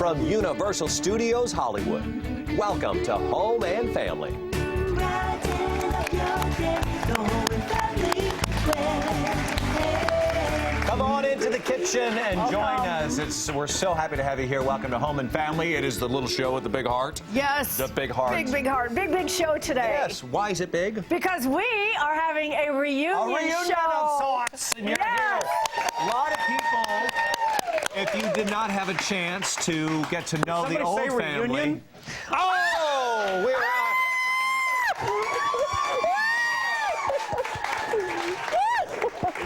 from Universal Studios Hollywood. Welcome to Home and Family. Come on into the kitchen and join us. We're so happy to have you here. Welcome to Home and Family. It is the little show with the big heart. Yes. The big heart. Big heart. Big show today. Yes. Why is it big? Because we are having a reunion show. A reunion of sorts. And you're here. A lot of people, if you did not have a chance to get to know the old family. Reunion? Oh, we're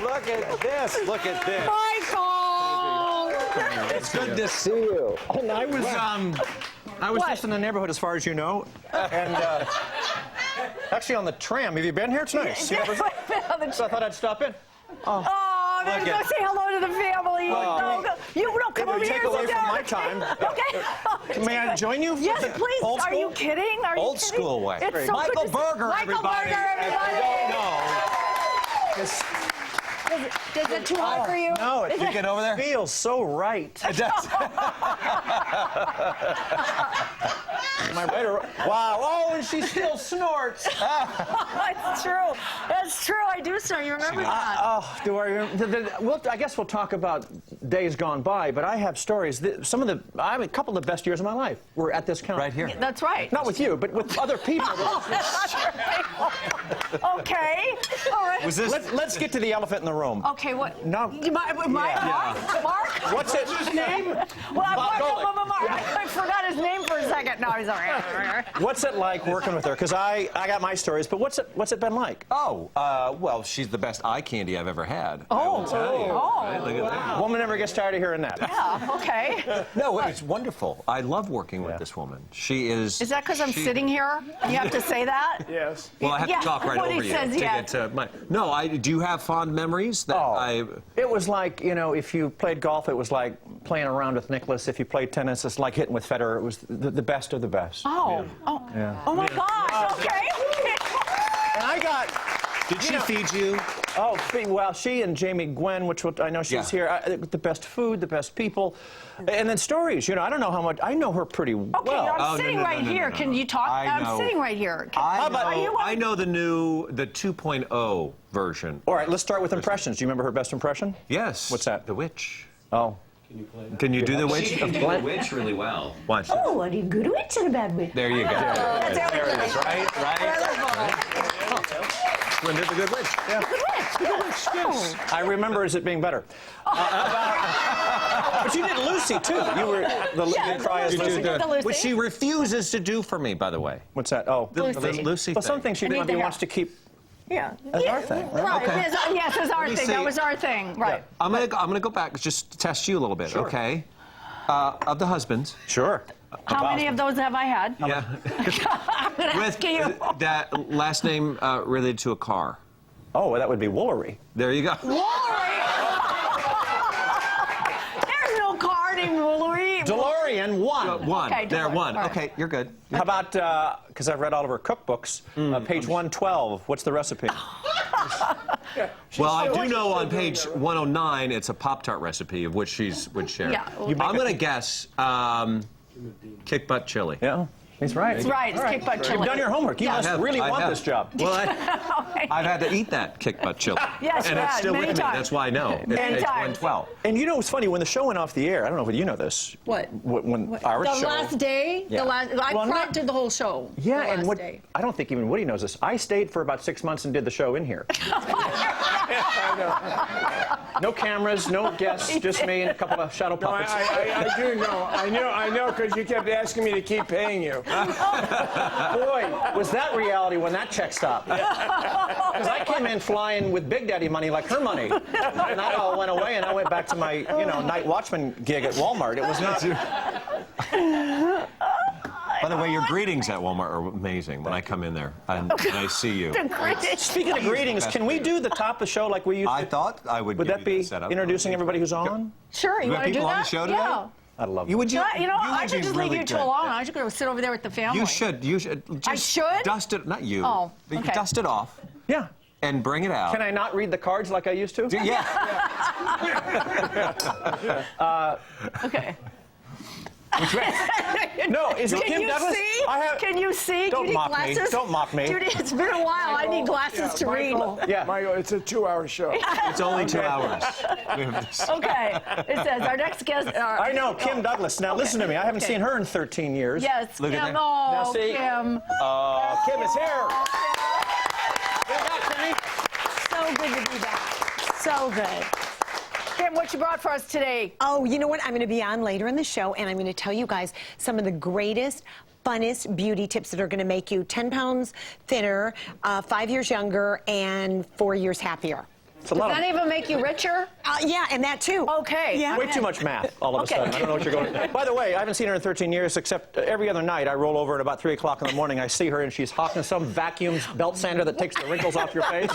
Look at this. Look at this. Michael! It's good to see you. And I was just in the neighborhood, as far as you know, and actually on the tram. Have you been here? It's nice. So I thought I'd stop in. Oh, then go say hello to the family. No, come over here. Take away from my time. Okay. May I join you? Yes, please. Old Are you kidding? Are you Old kidding? school way. It's so Michael good Berger, everybody. Michael Berger, everybody. If you don't know. Is it too hot for you? No, Did you get over there? feels so right. It does. Am I right or wow? Oh, and she still snorts. It's true. That's true. I do, sir. You remember that? Oh, do I remember? I guess we'll talk about days gone by, but I have stories. I have a couple of the best years of my life were at this counter. Right here. That's right. Not with you, but with other people. Okay. All right. Was this? Let's get to the elephant in the room. Okay, what? No. Mark? What's his name? Well, Mark. I forgot his name for a second. No, he's all right. What's it like working with her? Because I got my stories, but what's it been like? Oh, well, she's the best eye candy I've ever had. Oh. I will tell you. Oh. Right? Look at that. Woman never gets tired of hearing that. Yeah, okay. No, it's wonderful. I love working with this woman. She is. Is that because I'm sitting here? You have to say that? Yes. Well, I have to talk right what over he you says, to yeah. get to my. No, do you have fond memories that It was like, if you played golf, it was like playing around with Nicholas. If you played tennis, it's like hitting with Federer. It was the best of the best. Oh. Yeah. Oh my gosh. Okay. And I got. Did she feed you? Oh, well, she and Jamie Gwen, which I know she's here, the best food, the best people, and then stories. I don't know how much. I know her pretty well. Okay, I'm sitting right here. Can you talk? I'm sitting right here. I know the 2.0 version. All right, let's start with impressions. Do you remember her best impression? Yes. What's that? The witch. Oh. Can you do the witch? She can do the witch really well. Watch. Oh, are you good witch or a bad witch? There you go. There it is. Right. When did the good witch? The good witch. Yes. I remember as it being better. But you did Lucy, too. You were the cry as Lucy. Which she refuses to do for me, by the way. What's that? Oh. The Lucy Well, thing. some things she wants to keep Yeah. as our thing. Right. Okay. Yes, it's our thing. see. That was our thing. Right. I'm gonna go back just to test you a little bit, okay? Of the husbands. Sure. How many of those have I had? Yeah. I'm going to ask you. That last name related to a car. Oh, well, that would be Woolery. There you go. Woolery! There's no car named Woolery. DeLorean, one. One. Okay, there, DeLorean. one. All right. Okay, you're good. How about, because I've read all of her cookbooks, page 112, what's the recipe? Well, I do know on page 109 it's a Pop-Tart recipe of which she's would share. Yeah. I'm going to guess kick butt chili. Yeah, he's right. That's right. It's kick butt chili. You've done your homework. You must really want this job. Well, I've had to eat that kick butt chili. Yes, and you it's have, still many with me. times. That's why I know. It's Many page times. 112. And you know what's funny? When the show went off the air, I don't know if you know this. What? When our The show. last day? Yeah. I Well, fronted the whole show. Yeah, the and last what? day. I don't think even Woody knows this. I stayed for about 6 months and did the show in here. No cameras, no guests, just me and a couple of shadow No, puppets. I do know. I know, because you kept asking me to keep paying you. Boy, was that reality when that check stopped. Because I came in flying with Big Daddy money like her money. And that all went away, and I went back to my, night watchman gig at Walmart. It was not... By the way, your greetings at Walmart are amazing when I come in there and I see you. Speaking of greetings, can we do the top of the show like we used to? I thought I would. Would give that you be the setup. introducing everybody who's on? Sure, you You have want to do people on that? the show today? Yeah. I'd love You would. I should just leave you two alone. I should go sit over there with the family. You should. You should. Just I should? dust it. Not you. Oh, But okay. dust it off Yeah. and bring it out. Can I not read the cards like I used to? Yeah. Okay. No, is it Can Kim you Douglas? see? Can you see? Don't Do you need mock me. glasses? Don't mock me. Judy, it's been a while. I need glasses to read. Yeah. Michael, it's a 2-hour show. It's only 2 hours. Okay. It says our next guest. I know, Kim Douglas. Now, listen to me. I haven't seen her in 13 years. Yes, Look Kim. at that. Oh, Now, see? Kim. Kim is here. So good to be back. So good. Kim, what you brought for us today? Oh, you know what? I'm going to be on later in the show, and I'm going to tell you guys some of the greatest, funnest beauty tips that are going to make you 10 pounds thinner, 5 years younger, and 4 years happier. It's a lot Does of... that even make you richer? Yeah, and that too. Okay. Yeah. Way too much math all of a sudden. I don't know what you're going to... By the way, I haven't seen her in 13 years, except every other night I roll over at about 3 o'clock in the morning. I see her, and she's hawking some vacuum belt sander that takes the wrinkles off your face.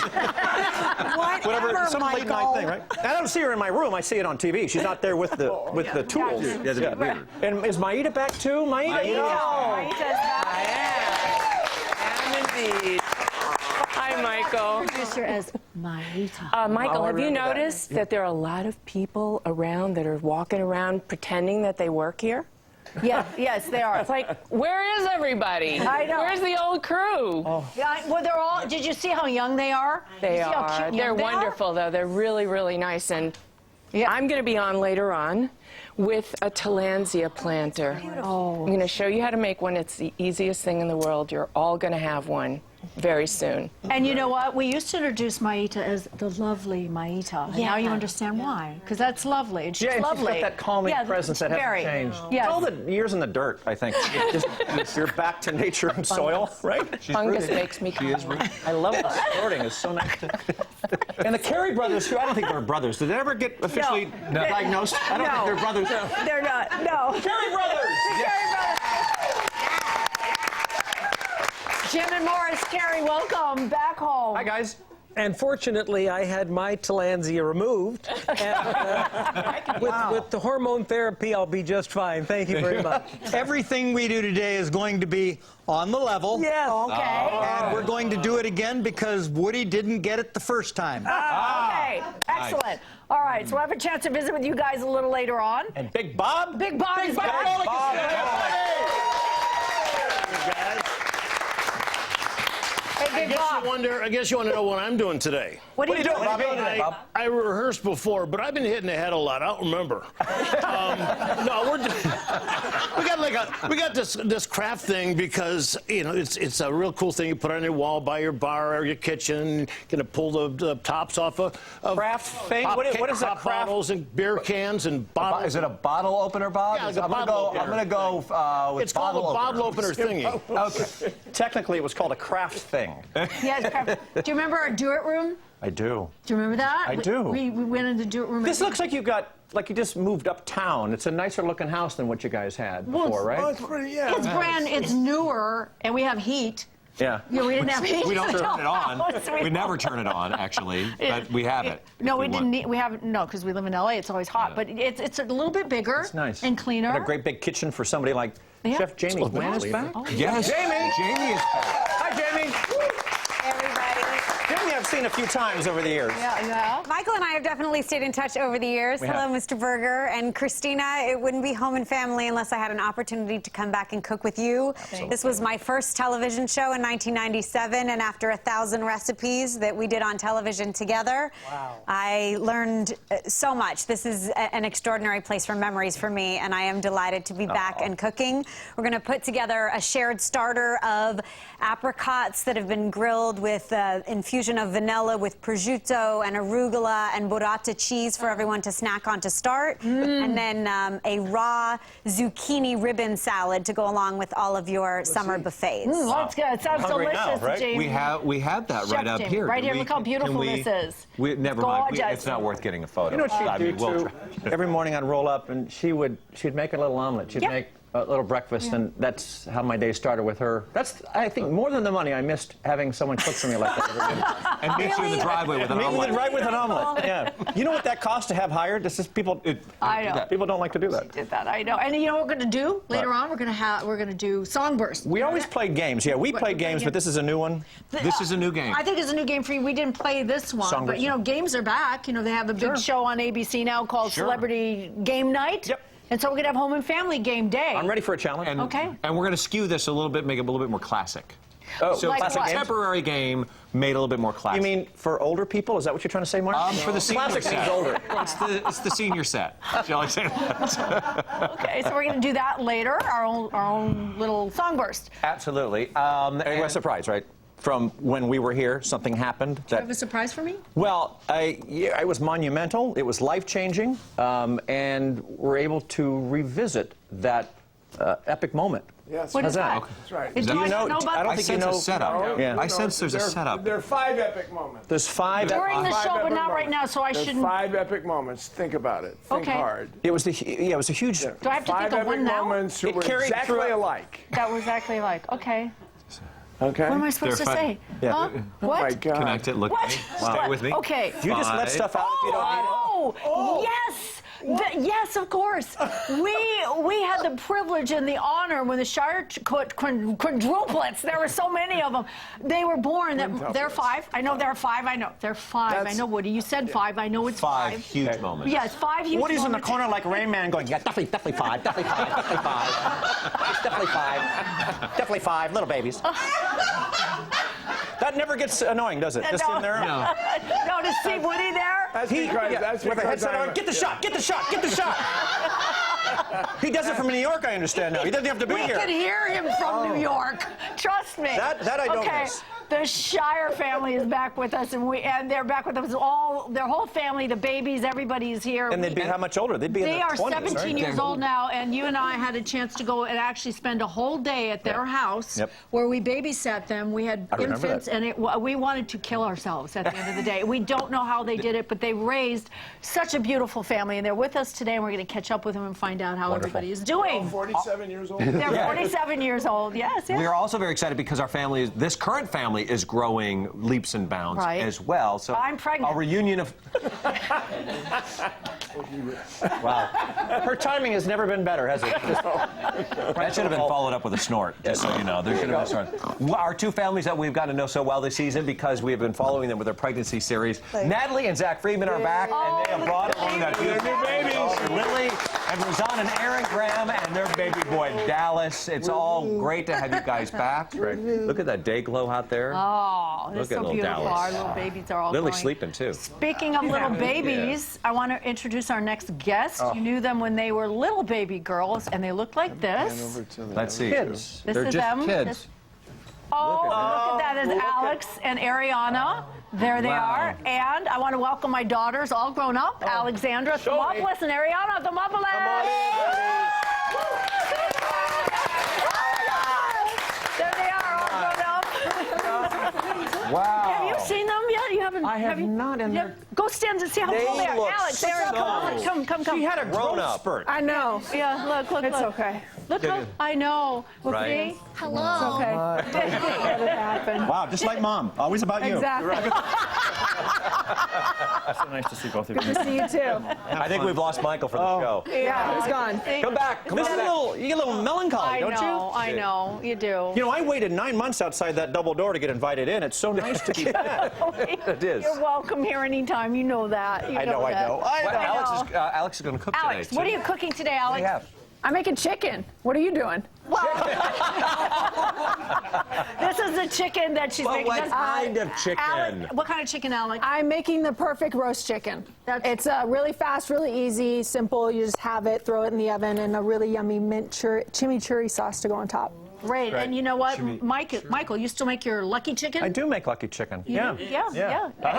Whatever, some late night thing, right? I don't see her in my room. I see it on TV. She's not there with the tools. Yeah. And is Maida back too? Maida? Maita's back. I am indeed. Hi, Michael. Producer as Marita. Michael, have you noticed that there are a lot of people around that are walking around pretending that they work here? Yes, they are. It's like, where is everybody? I know. Where's the old crew? Yeah, well, they're all. Did you see how young they are? They You see how are. cute They're young they are? wonderful, though. They're really, really nice. And I'm going to be on later on with a Tillandsia planter. I'm going to show you how to make one. It's the easiest thing in the world. You're all going to have one very soon. And you know what? We used to introduce Maita as the lovely Maita. And now you understand why. Because that's lovely. And she's Yeah, and lovely. she's got that calming presence that very. hasn't changed. Yes. It's all the years in the dirt, I think. You're back to nature and soil, right? Fungus makes me cry. I love the snorting. It's so nice. And the Carey brothers, who I don't think they're brothers. Did they ever get officially diagnosed? I don't think they're brothers. They're not. No. Carey brothers! Carey brothers. Jim and Morris, Carey, welcome back home. Hi, guys. And fortunately, I had my Tillandsia removed. And, with the hormone therapy, I'll be just fine. Thank you very much. Everything we do today is going to be on the level. Yes. Okay. And we're going to do it again because Woody didn't get it the first time. Okay. Excellent. All right, so we'll have a chance to visit with you guys a little later on. And Big Bob? Big Bob is back. Hey, Big Bob. I guess you want to know what I'm doing today. What are you doing, Bobby? I rehearsed before, but I've been hitting the head a lot. I don't remember. No, we got this craft thing because it's a real cool thing you put on your wall by your bar or your kitchen. Gonna pull the tops off of Craft thing? What is that pop craft? bottles and beer cans and bottles. Is it a bottle opener, Bob? Yeah, it's a I'm bottle gonna go with It's called a bottle opener thingy. Okay. Technically, it was called a craft thing. Yes, do you remember our Do It room? I do. Do you remember that? I do. We went in the Do It room. This looks like you just moved uptown. It's a nicer looking house than what you guys had before, right? It's pretty, yeah. It's brand, it's newer, and we have heat. Yeah. You know, we didn't have heat. We don't in the turn it on. house. We never turn it on, actually, but we have it. No, if we didn't need, we have, no, because we live in LA, it's always hot, but it's a little bit bigger. It's nice. And cleaner. And a great big kitchen for somebody like Yeah. Chef Jamie Gwen is back. Yes. Jamie is back. Hi, Jamie. Everybody. Jamie, I've seen a few times over the years. Yeah. Michael and I have definitely stayed in touch over the years. We Hello, have. Mr. Berger. And Christina, it wouldn't be Home and Family unless I had an opportunity to come back and cook with you. This was my first television show in 1997, and after 1,000 recipes that we did on television together, I learned so much. This is an extraordinary place for memories for me, and I am delighted to be back and cooking. We're going to put together a shared starter of apricots that have been grilled with infusion of vanilla with prosciutto and arugula and burrata cheese for everyone to snack on to start. And then a raw zucchini ribbon salad to go along with all of your summer buffets. That's good. It sounds Hungry now, delicious, right? Jamie. We have that Chef right up Jamie, here. right Do here. we- Look how can beautiful we- this is. Never mind. Gorgeous. It's not worth getting a photo. You know what she'd I do mean, we'll too? try. Every morning I'd roll up and she'd make a little omelet. She'd make a little breakfast, and that's how my day started with her. That's, I think, more than the money, I missed having someone cook for me like that. And meet you in the driveway with an Meet omelet. me right with an omelet. Yeah. You know what that costs to have hired? This is people. I know. People don't like to do that. Did that, I know. And you know what we're going to do later on? We're going to do Songburst. We always play games. Yeah, we play games, but this is a new one. This is a new game. I think it's a new game for you. We didn't play this one, Songburst. but games are back. They have a big show on ABC now called Celebrity Game Night. Yep. And so we're going to have home and family game day. I'm ready for a challenge. And, Okay. And we're going to skew this a little bit, make it a little bit more classic. Oh, So Like it's a what? contemporary game made a little bit more classic. You mean for older people? Is that what you're trying to say, Mark? For the senior Classic set. seems older. It's the senior set. Shall I say that? Okay, so we're going to do that later, our own little song burst. Absolutely. A surprise, right? From when we were here, something happened. Do you have a surprise for me? Well, it was monumental. It was life-changing, and we're able to revisit that epic moment. Yes. What How's is that? that? That's right. Do I not know about I don't I think you sense know. a setup. Yeah. I sense there's a setup. There are 5 epic moments. There's 5. During the Five show, but epic not right moments. now, so I There's shouldn't. 5 epic moments. Think about it. Think Okay. hard. It was it was a huge. Do I have to 5 think of epic one now? moments It were carried exactly through- alike. That was exactly like, okay. Okay. What am I supposed They're to fun. say? Yeah. Huh? Oh What? my God. Connect it, look at What? me, stay with me. Okay. You just let stuff out if you don't need it. Oh, yes. Yes, of course. We had the privilege and the honor when the Shire quadruplets, there were so many of them, they were born. They're 5. I know there are 5. I know. They're 5. I know, Woody. You said 5. I know it's 5 5. huge moments. Yes, 5 huge Woody's in the moments. corner like Rain Man going, yeah, definitely 5, definitely 5, definitely 5. It's definitely 5. Definitely 5, little babies. That never gets annoying, does it? Just in there? No. No, to see Woody there? That's because with a headset on, get the shot, get the shot, get the shot. He does it from New York, I understand now. He doesn't have to be We here. can hear him from New York. Trust me. That I don't okay. miss. The Shire family is back with us, and they're back with us their whole family, the babies, everybody's here. And they'd be how much older? They'd be in They their are 20s, 17 right? years old now, and you and I had a chance to go and actually spend a whole day at their house Yep. where we babysat them. We had I remember infants, that. and we wanted to kill ourselves at the end of the day. We don't know how they did it, but they raised such a beautiful family, and they're with us today, and we're going to catch up with them and find out how everybody is doing. 47 years old. They're 47 years old, yes. We are also very excited because our family, this current family, is growing leaps and bounds Right. as well. So I'm pregnant. A reunion of. Wow. Her timing has never been better, has it? That should have been followed up with a snort, just so you know. There should have been a snort. Our 2 families that we've gotten to know so well this season because we have been following them with their pregnancy series. Natalie and Zach Friedman are back, and they have brought along that beautiful babies. Lily and Rosanna and Aaron Graham and their baby boy Dallas. It's all great to have you guys back. Look at that day glow out there. Oh, Look they're at so little beautiful. Dallas. Our little babies are all Lily's growing. sleeping too. Speaking of little babies, I want to introduce our next guest. You knew them when they were little baby girls, and they looked like this. Let's see. Kids. This They're is just them. kids. Oh, look at that. Is Alex and Ariana. There they Wow. are. And I want to welcome my daughters, all grown up, Alexandra Thermopolis and Ariana Thermopolis. There they are, all grown up. Wow. Have you seen them yet? You haven't? I have you? not, and Yeah, they're- go stand and see how They cool they are. look Alex, Aaron, so- come. She had a growth up. spurt. I know. Yeah, look. It's okay. Look, I know. Right. See? Hello. It's okay. Let it happen. Wow, just like Mom. Always about you. Exactly. So nice to see both of you. Good to see you too. I think we've lost Michael for the show. Yeah, he's gone. Come back. Come This on is back. You get a little melancholy, I don't know. I know. You do. you? You know, I waited 9 months outside that double door to get invited in. It's so nice to be back. It is. You're welcome here anytime. You know that. You I know. that. Well, Alex is going to cook Alex, today, what are too. you cooking today, Alex? What do you have? I'm making chicken. What are you doing? This is the chicken that she's making. What kind of chicken? Alex, what kind of chicken, Alex? I'm making the perfect roast chicken. It's really fast, really easy, simple. You just have it, throw it in the oven, and a really yummy mint chimichurri sauce to go on top. Great. And you know what, Michael, you still make your lucky chicken? I do make lucky chicken. Yeah.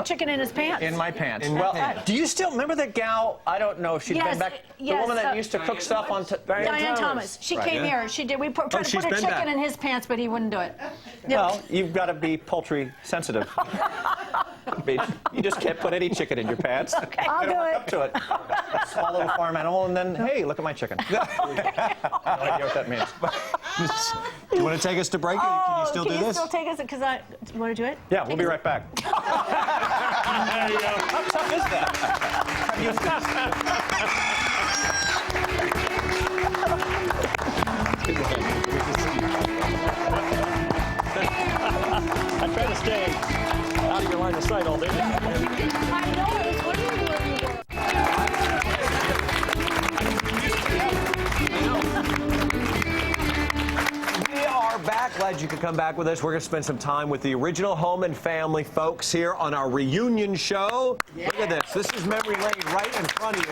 Chicken in his pants. In my pants. In Well, pants. do you still remember that gal? I don't know if she's Yes, been back. The yes, woman that used to cook stuff on. Diane Thomas. She came here. She did. We tried to she's put a been chicken back. in his pants, but he wouldn't do it. Well, you've got to be poultry sensitive. You just can't put any chicken in your pants. Okay. I'll do it. Up to it. Small little farm animal, and then hey, look at my chicken. No idea what that means. Do you want to take us to break? Can you still do Can you this? still take us? Because you want to do it? Yeah, we'll be right back. There you go. How tough is that? I try to stay out of your line of sight all day. I know. I was wondering where you were. glad you could come back with us. We're going to spend some time with the original Home and Family folks here on our reunion show. Yeah. Look at this. This is memory lane right in front of you.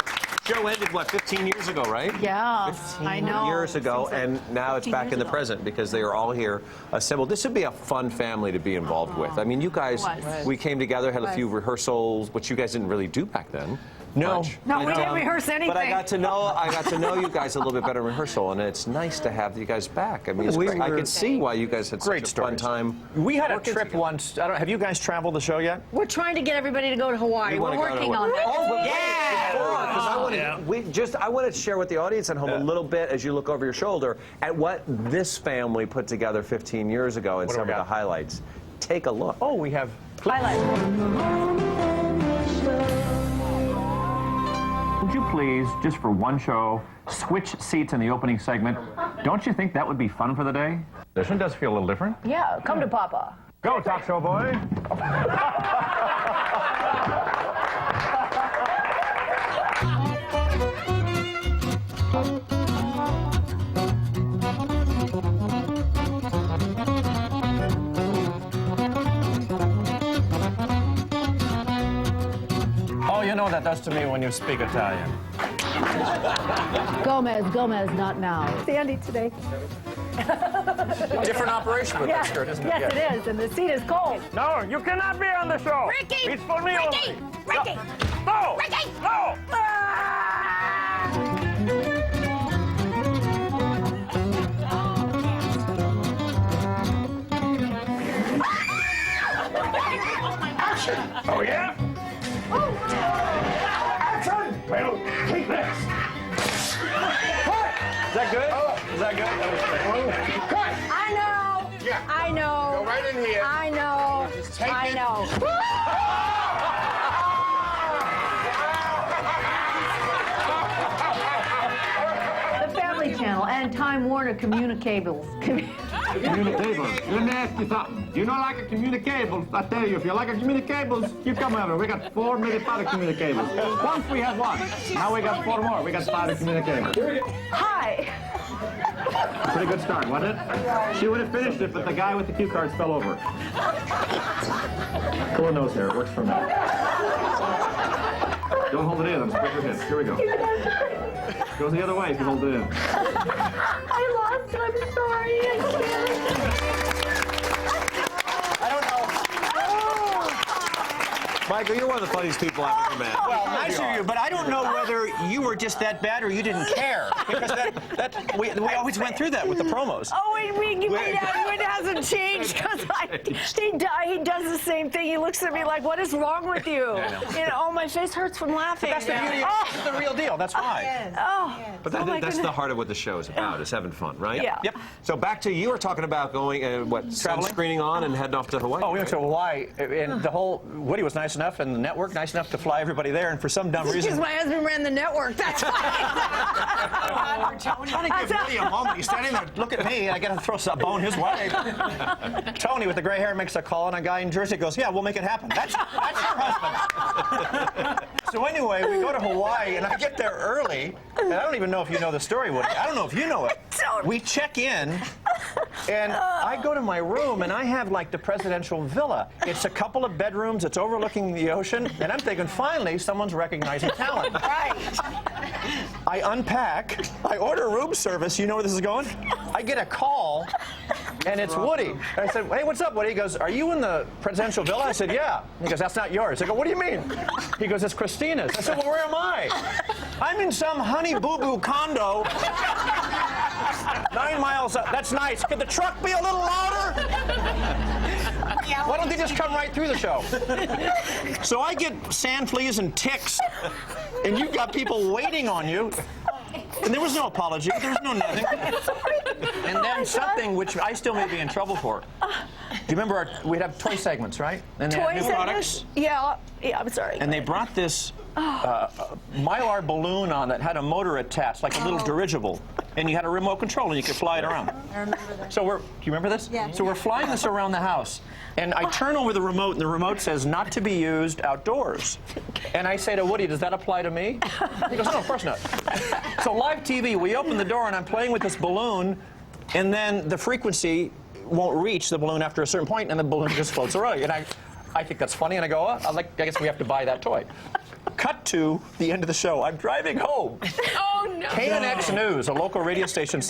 Show ended, what, 15 years ago, right? Yeah, 15 I know. years ago, and now it's back in the present because they are all here assembled. This would be a fun family to be involved with. I mean, you guys, we came together, had a few rehearsals, which you guys didn't really do back then. No. No, we didn't rehearse anything. But I got to know you guys a little bit better in rehearsal, and it's nice to have you guys back. I mean, I could see why you guys had such a fun time. We had a trip once. Have you guys traveled the show yet? We're trying to get everybody to go to Hawaii. We're working on that. Oh, I want to share with the audience at home a little bit as you look over your shoulder at what this family put together 15 years ago and some of the highlights. Take a look. Oh, we have highlights. Would you please, just for one show, switch seats in the opening segment? Don't you think that would be fun for the day? This one does feel a little different. Yeah, come to Papa. Go, talk show boy. Oh, you know what that does to me when you speak Italian. Gomez, not now. Sandy today. Different operation with that skirt, isn't it? Yes, it is, and the seat is cold. No, you cannot be on the show. Ricky! It's for me Ricky! only. Ricky! No! Ricky! No! Oh, yeah? Action! Well, take this. Is that good? Is that good? That was great. Cut! I know. Yeah. I know. Go right in here. I know. Just take I it. know. The Family Channel and Time Warner Communicables. Communicables. Let me ask you something. You don't like a communicables? I tell you, if you like a communicables, you come over. We got 4, maybe 5 communicables. Once we had 1. Now we got 4 more. We got 5 communicables. Hi. Pretty good start, wasn't it? She would have finished it, but the guy with the cue cards fell over. Pull a nose hair. It works for me. Don't hold it in. Spread your hips. Here we go. Goes the other way if you hold it in. I lost it. I'm sorry. I don't know. Michael, you're one of the funniest people I've ever met. Well, nice of you, but I don't know whether you were just that bad or you didn't care. Because we always went through that with the promos. Oh, it hasn't changed because he does the same thing. He looks at me like, what is wrong with you? Oh, my face hurts from laughing. That's the beauty of the real deal. That's why. But that's the heart of what the show is about, is having fun, right? Yeah. Yep. So back to you were talking about going, Traveling? screening on and heading off to Hawaii. Oh, we went to Hawaii, and the whole Woody was nice enough, and the network nice enough to fly everybody there, and for some dumb reason. Because my husband ran the network. That's why. I'm trying to give Woody a moment. He's standing there, look at me, and I got to throw a bone his way. Tony with the gray hair makes a call, and a guy in Jersey goes, "Yeah, we'll make it happen." That's your husband. So anyway, we go to Hawaii, and I get there early, and I don't even know if you know the story, Woody. I don't know if you know it. We check in, and I go to my room, and I have like the presidential villa. It's a couple of bedrooms. It's overlooking the ocean, and I'm thinking, finally, someone's recognizing talent. Right. I unpack. I order room service. You know where this is going? I get a call, and it's Woody. And I said, "Hey, what's up, Woody?" He goes, "Are you in the presidential villa?" I said, "Yeah." He goes, "That's not yours." I go, "What do you mean?" He goes, "It's Christina's." I said, "Well, where am I?" "I'm in some honey boo-boo condo 9 miles up. That's nice. Could the truck be a little louder? Why don't they just come right through the show?" So I get sand fleas and ticks, and you've got people waiting on you. And there was no apology. There was no nothing. And then something which I still may be in trouble for. Do you remember we'd have toy segments, right? And they had new products. Yeah, I'm sorry. And they brought this mylar balloon on that had a motor attached, like a little dirigible. And you had a remote control, and you could fly it around. I remember that. So do you remember this? Yeah. So we're flying this around the house. And I turn over the remote, and the remote says not to be used outdoors. And I say to Woody, "Does that apply to me?" He goes, "No, of course not." So live TV, we open the door, and I'm playing with this balloon, and then the frequency won't reach the balloon after a certain point, and the balloon just floats away. And I think that's funny, and I go, oh, I guess we have to buy that toy. Cut to the end of the show. I'm driving home. Oh, no. KNX News, a local radio station,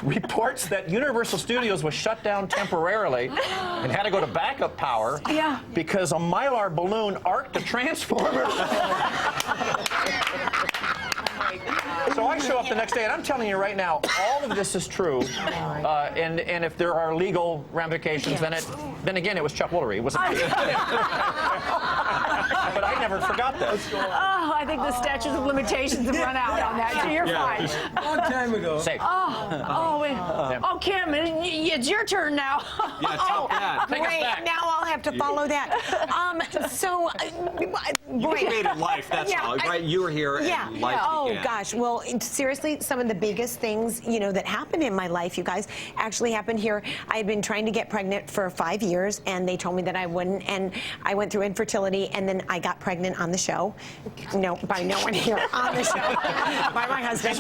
reports that Universal Studios was shut down temporarily and had to go to backup power because a Mylar balloon arced the transformer. So I show up the next day, and I'm telling you right now, all of this is true. And if there are legal ramifications, then again, it was Chuck Woolery. It wasn't. But I never forgot that. Oh, I think the statutes of limitations have run out on that, so you're fine. Long time ago. Safe. Oh, Kim, it's your turn now. Yeah, top that. Take us Great, back. now I'll have to follow that. You created life, that's all, right? You were here and life began. Gosh, well, seriously, some of the biggest things, that happened in my life, you guys, actually happened here. I had been trying to get pregnant for 5 years, and they told me that I wouldn't, and I went through infertility, and then I got pregnant on the show. No, by no one here, on the show. By my husband.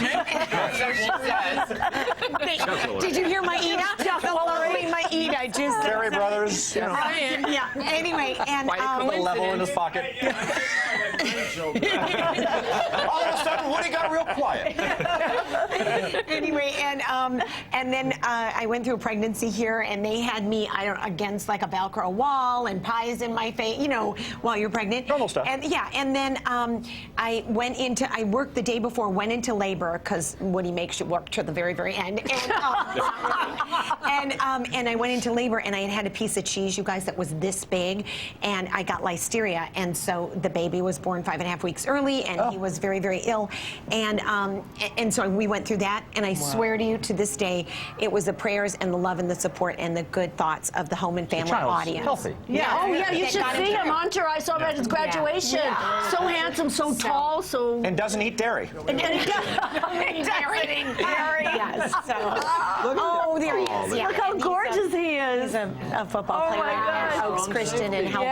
Did you hear my Ida? My Ida, just... Terry Brothers. Yeah, anyway, and... Why did he put a level in his pocket? All of a sudden, Woody got real quiet. Anyway, and then I went through a pregnancy here, and they had me against like a Velcro wall and pies in my face, while you're pregnant. Normal stuff. And then I worked the day before, went into labor because Woody makes you work to the very, very end. And I went into labor, and I had a piece of cheese, you guys, that was this big, and I got listeria, and so the baby was born 5.5 weeks early, and he was very, very ill, and so we went through that, and I swear to you, to this day, it was the prayers and the love and the support and the good thoughts of the home and family audience. Healthy. Yeah. Oh, yeah. You should see him, Hunter. I saw him at his graduation. So handsome, so tall, so. And doesn't eat dairy. And he doesn't eat dairy. Yes. So. There he is. Look how gorgeous he is. He's a football player at Oaks Christian and healthy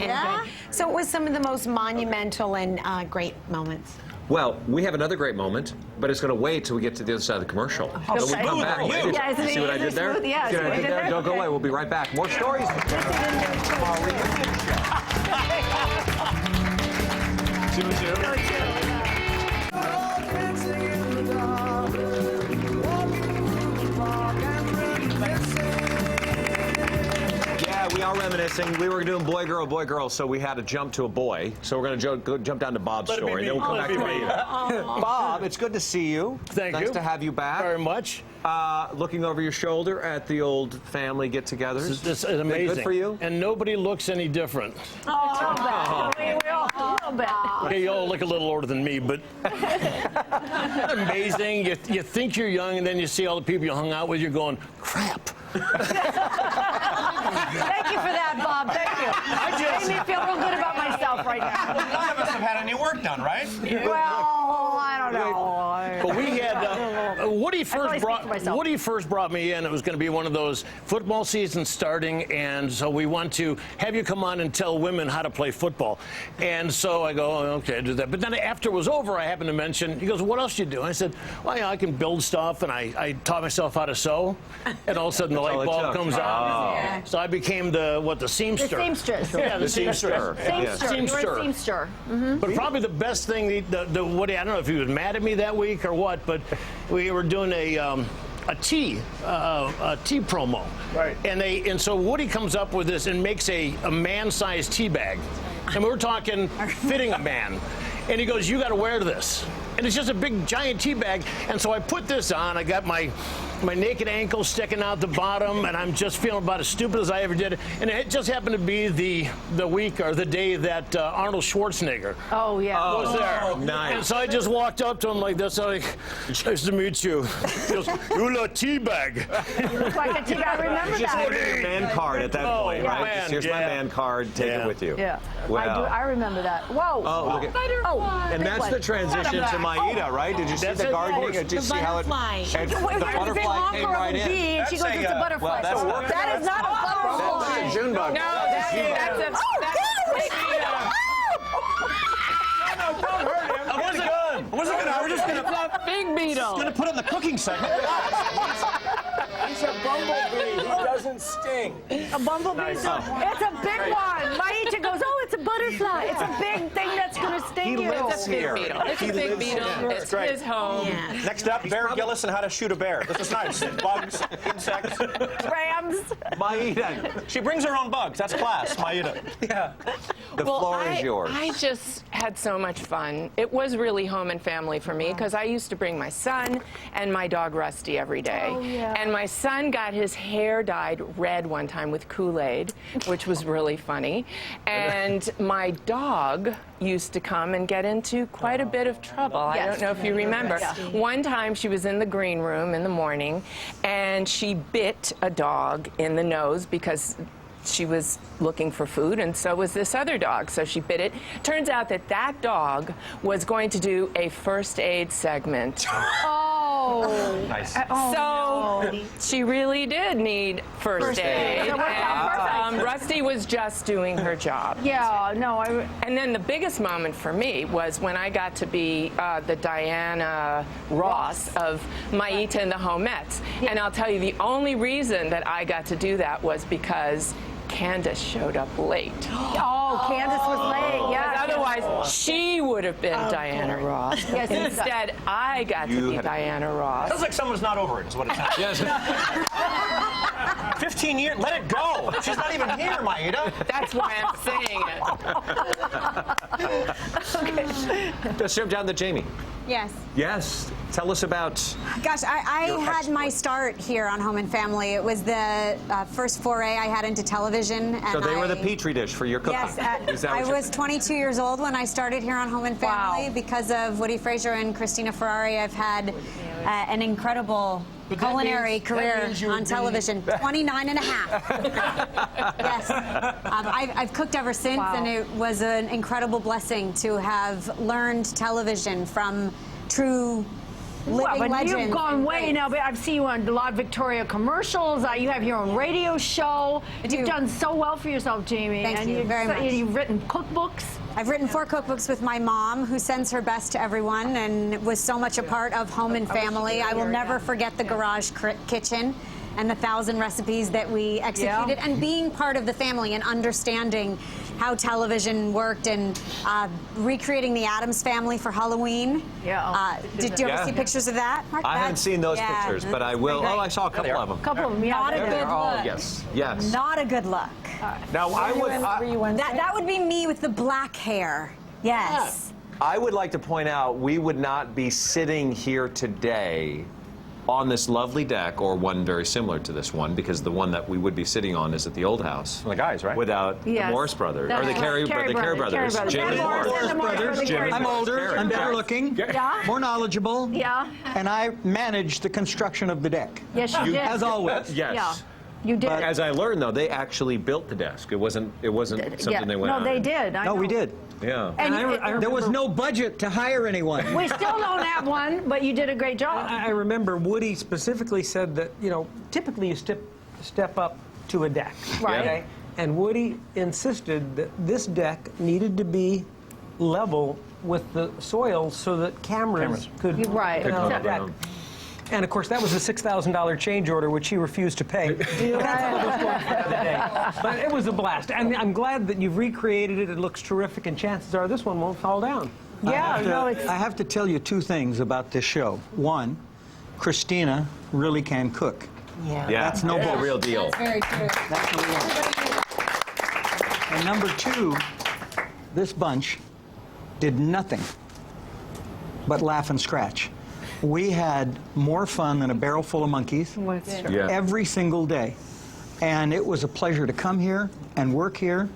and good. So it was some of the most monumental and great moments. Well, we have another great moment, but it's going to wait till we get to the other side of the commercial. So we come back. See what I did there? See what I did there? Don't go away. We'll be right back. More stories from our reunion we are reminiscing. We were doing boy, girl, so we had to jump to a boy. So we're going to jump down to Bob's story. Then we'll come back to Rita. Bob, it's good to see you. Thank you. Nice to have you back. Very much. Looking over your shoulder at the old family get-togethers. This is amazing. Good for you? And nobody looks any different. We all a little bit. Okay, you all look a little older than me, but amazing. You think you're young, and then you see all the people you hung out with, you're going, crap. Thank you for that, Bob. Thank you. Made me feel real good about myself right now. None of us have had any work done, right? Well, I don't know. But we had Woody first brought me in. It was going to be one of those football seasons starting, and so we want to have you come on and tell women how to play football. And so I go, okay, I do that. But then after it was over, I happened to mention. He goes, what else do you do? I said, well, yeah, I can build stuff, and I taught myself how to sew. And all of a sudden, the light bulb comes on. So I became the seamster. The seamstress. Yeah, the seamster. Seamster. You're a seamster. But probably the best thing, Woody, I don't know if he was mad at me that week or what, but we were doing a tea promo. Right. And so Woody comes up with this and makes a man-sized tea bag. And we were talking fitting a man. And he goes, you got to wear this. And it's just a big, giant tea bag. And so I put this on. I got my naked ankle sticking out the bottom, and I'm just feeling about as stupid as I ever did. And it just happened to be the week or the day that Arnold Schwarzenegger was there. Nice. And so I just walked up to him like this. I'm like, nice to meet you. He goes, you look tea bag. You look like a tea bag. I remember You just that. wanted your man card at that point, right? Man, Just, here's my man card. Take it with you. Yeah. Wow. I remember that. Whoa. Oh, look at And that's the transition to Maida, right? Did you see the gardening? Did you see how it? And the butterfly came right in. And she goes, it's a butterfly. Well, that is not a butterfly. That's a June bug. No, that's a Don't hurt him. I wasn't gonna. We're just gonna. big beetle. Gonna put it in the cooking segment. He's a bumblebee. He doesn't doesn't sting. A bumblebee? It's a big one. Maita goes, oh, it's a butterfly. It's a big thing that's going to sting you. lives here. It's a big beetle. It's his home. Yeah. Next up, Bear Gillis and how to shoot a bear. This is nice. Bugs, insects. Rams. Maida, She brings her own bugs. That's class, Maida. Yeah. the floor is yours. I just had so much fun. It was really home and family for me because I used to bring my son and my dog Rusty every day. Oh, yeah. And my son got his hair dyed red one time with Kool-Aid, which was really funny. And my dog used to come and get into quite a bit of trouble. I don't know if you remember. Yeah. One time she was in the green room in the morning and she bit a dog in the nose because she was looking for food, and so was this other dog. So she bit it. Turns out that that dog was going to do a first aid segment. Oh. Nice. So she really did need first aid. It worked out And, Rusty was just doing her job. Yeah, no, And then the biggest moment for me was when I got to be the Diana Ross of Maita and the Homettes. And I'll tell you, the only reason that I got to do that was because Candace showed up late. Oh, Candace was late, yeah. Otherwise, she would have been Diana Ross. Yes, Instead, I got to be Diana Ross. Sounds like someone's not over it, is what it sounds like. 15 years, let it go. She's not even here, Maida. That's why I'm saying it. Let's jump down to Jamie. Yes. Yes. Tell us about. Gosh, I Your had my exploit. start here on Home and Family. It was the first foray I had into television. And So they were the petri dish for your cooking. Yes, Is that I what you're- was 22 years old when I started here on Home and Family. Wow. Because of Woody Frazier and Christina Ferrari, I've had an incredible culinary career on television. 29 and a half. Yes. I've cooked ever since, and it was an incredible blessing to have learned television from true living but legends. you've gone way now. I've seen you on a lot of Victoria commercials. You have your own radio show. You've done so well for yourself, Jamie. Thank you very much. You've written cookbooks. I've written 4 cookbooks with my mom, who sends her best to everyone and was so much a part of Home and Family. I will never forget the garage kitchen and the 1,000 recipes that we executed, and being part of the family and understanding how television worked, and recreating the Addams Family for Halloween. Yeah. Did you ever see pictures of that? Mark? I haven't seen those pictures, but I will. Oh, I saw a couple of them. A couple of them, yeah. Not a good Oh, look. yes. Yes. Not a good look. Now, I would. That would be me with the black hair. Yes. I would like to point out we would not be sitting here today on this lovely deck, or one very similar to this one, because the one that we would be sitting on is at the old house. The guys, right? Without the Morris brothers, or the Carey brothers. Jamie Morris brothers. Jamie I'm Morris. older, I'm better looking, more knowledgeable, and I managed the construction of the deck. Yes, you did. As always. Yes. Yeah. You did. But as I learned, though, they actually built the desk. It wasn't something they went No, out they and- did. I No, we know. did. Yeah. And There was no budget to hire anyone. we still don't have one, but you did a great job. I remember Woody specifically said that, typically you step up to a deck. Right. Okay? And Woody insisted that this deck needed to be level with the soil so that cameras could Right. could Yeah. come deck. And of course, that was a $6,000 change order, which he refused to pay. That's how it was going for the day. But it was a blast. And I'm glad that you've recreated it. It looks terrific, and chances are this one won't fall down. I have to tell you 2 things about this show. One, Christina really can cook. Yeah. That's no It's bull. a real deal. Very true. That's number 1. And number 2, this bunch did nothing but laugh and scratch. We had more fun than a barrel full of monkeys every single day. And it was a pleasure to come here and work here.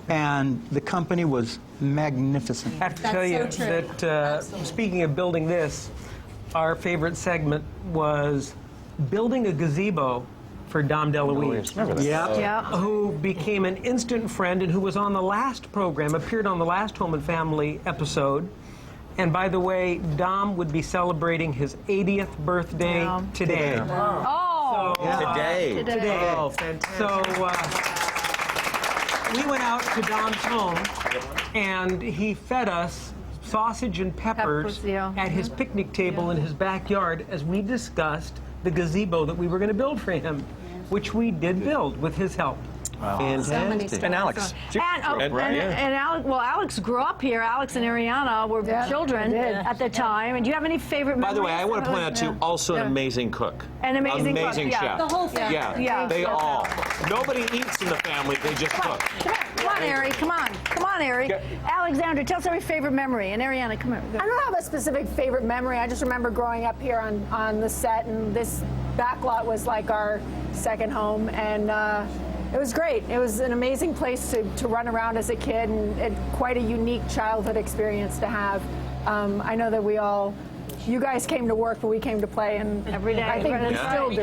And the company was magnificent. I have to tell you that, speaking of building this, our favorite segment was building a gazebo for Dom DeLuise. Who became an instant friend and who was on the last program, appeared on the last Home and Family episode. And by the way, Dom would be celebrating his 80th birthday today. Oh, Today. Oh, fantastic. So we went out to Dom's home, and he fed us sausage and peppers Peppers, yeah. at his picnic table in his backyard as we discussed the gazebo that we were going to build for him, which we did build with his help. Fantastic. And Alex. And Alex, well, Alex grew up here. Alex and Ariana were children at the time. And do you have any favorite memories? By the way, I want to point out, too, also an amazing cook. An amazing cook, Amazing yeah. chef. The whole family. Yeah, they all. Nobody eats in the family, they just cook. Come on, Ari. Come on. Come on, Ari. Alexandra, tell us every favorite memory. And Ariana, come here. I don't have a specific favorite memory. I just remember growing up here on the set, and this back lot was like our second home, and it was great. It was an amazing place to run around as a kid, and quite a unique childhood experience to have. I know that you guys came to work, but we came to play, and every day. I think we still do.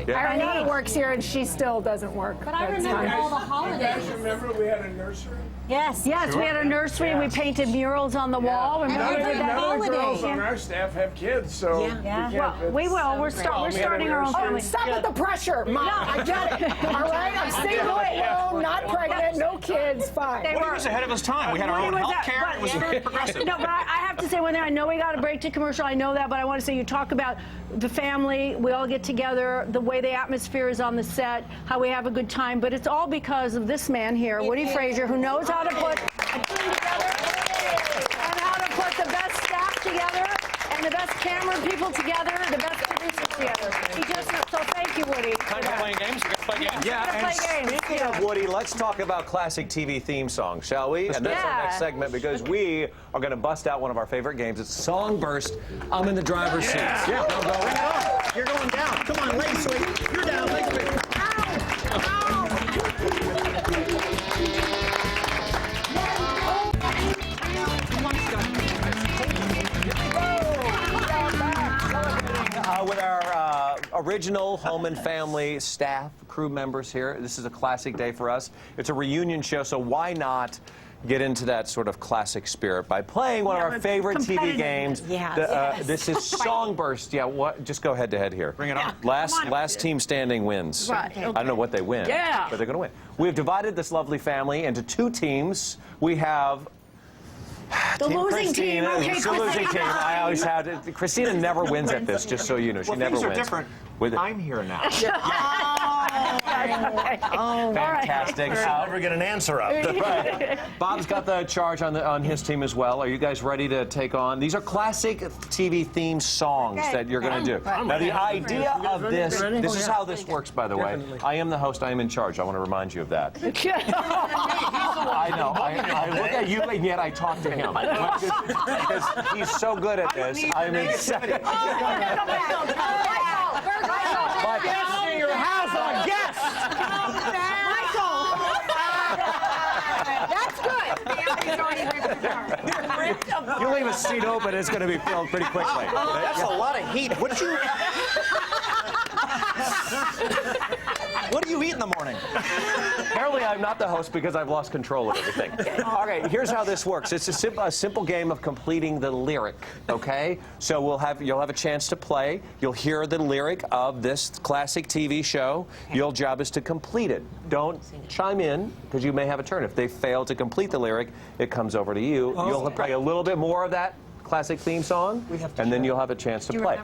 Yeah. Ariana works here, and she still doesn't work. But I remember all the holidays. You guys remember we had a nursery? Yes. Yes, we had a nursery, and we painted murals on the wall. Remember every that? None of the girls holiday. on our staff have kids, so Yeah. Well, we will. We're starting our own Oh, family. stop with the pressure, Mom. I get it. All right, I'm single at home, not pregnant, no kids, fine. He was ahead of his time. We had our own health care. It was very progressive. No, but I have to say one thing. I know we got a break to commercial. I know that, but I want to say you talk about the family. We all get together, the way the atmosphere is on the set, how we have a good time. But it's all because of this man here, Woody Frazier, who knows how to put a team together and how to put the best staff together and the best camera people together, the best producers together. He just knows. So thank you, Woody. Time for playing games. You guys play games. Yeah, and play games. speaking of Woody, let's talk about classic TV theme songs, shall we? And that's our next segment, because we are going to bust out one of our favorite games. It's Song Burst. I'm in the driver's seat. Yeah. Bring it on. You're going down. Come on, legs sweep. You're down. Legs sweep. With our original Home and Family staff, crew members here. This is a classic day for us. It's a reunion show, so why not get into that sort of classic spirit by playing one of our favorite TV games? This is Song Burst. Yeah, just go head to head here. Bring it on. Last team standing wins. Right. I don't know what they win, but they're going to win. We've divided this lovely family into two teams. We have The losing team. Okay, it's the losing team. I always had it. Christina never wins at this, just so you know. She never things wins. are different. I'm here now. Fantastic. I'll never get an answer up. Right. Bob's got the charge on his team as well. Are you guys ready to take on? These are classic TV theme songs that you're going to do. Now, the idea of this is how this works, by the way. I am the host. I am in charge. I want to remind you of that. I know. I look at you, and yet I talk to him. Because he's so good at this. I'm excited. Guest in your house on guest. That's good. You leave a seat open, it's going to be filled pretty quickly. That's a lot of heat. What do you eat in the morning? Apparently, I'm not the host because I've lost control of everything. All right, here's how this works. It's a simple game of completing the lyric, okay? So you'll have a chance to play. You'll hear the lyric of this classic TV show. Your job is to complete it. Don't chime in, because you may have a turn. If they fail to complete the lyric, it comes over to you. You'll play a little bit more of that classic theme song, and then you'll have a chance to play.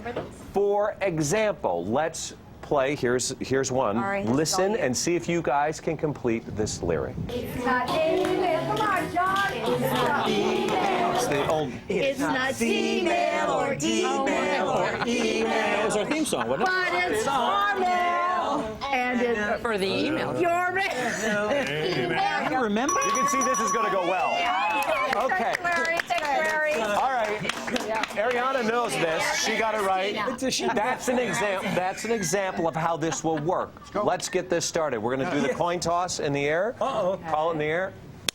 For example, let's play. Here's one. Right, listen and see if you guys can complete this lyric. It's not email. Come on, John. It's not email. It's the old. It's not email or email or email. It's our theme song, wasn't it? But it's our mail. And it's For the email. your mail. You remember? You can see this is going to go well. Okay. All right. Ariana knows this. She got it right. That's an example of how this will work. Let's get this started. We're going to do the coin toss in the air. Call it in the air.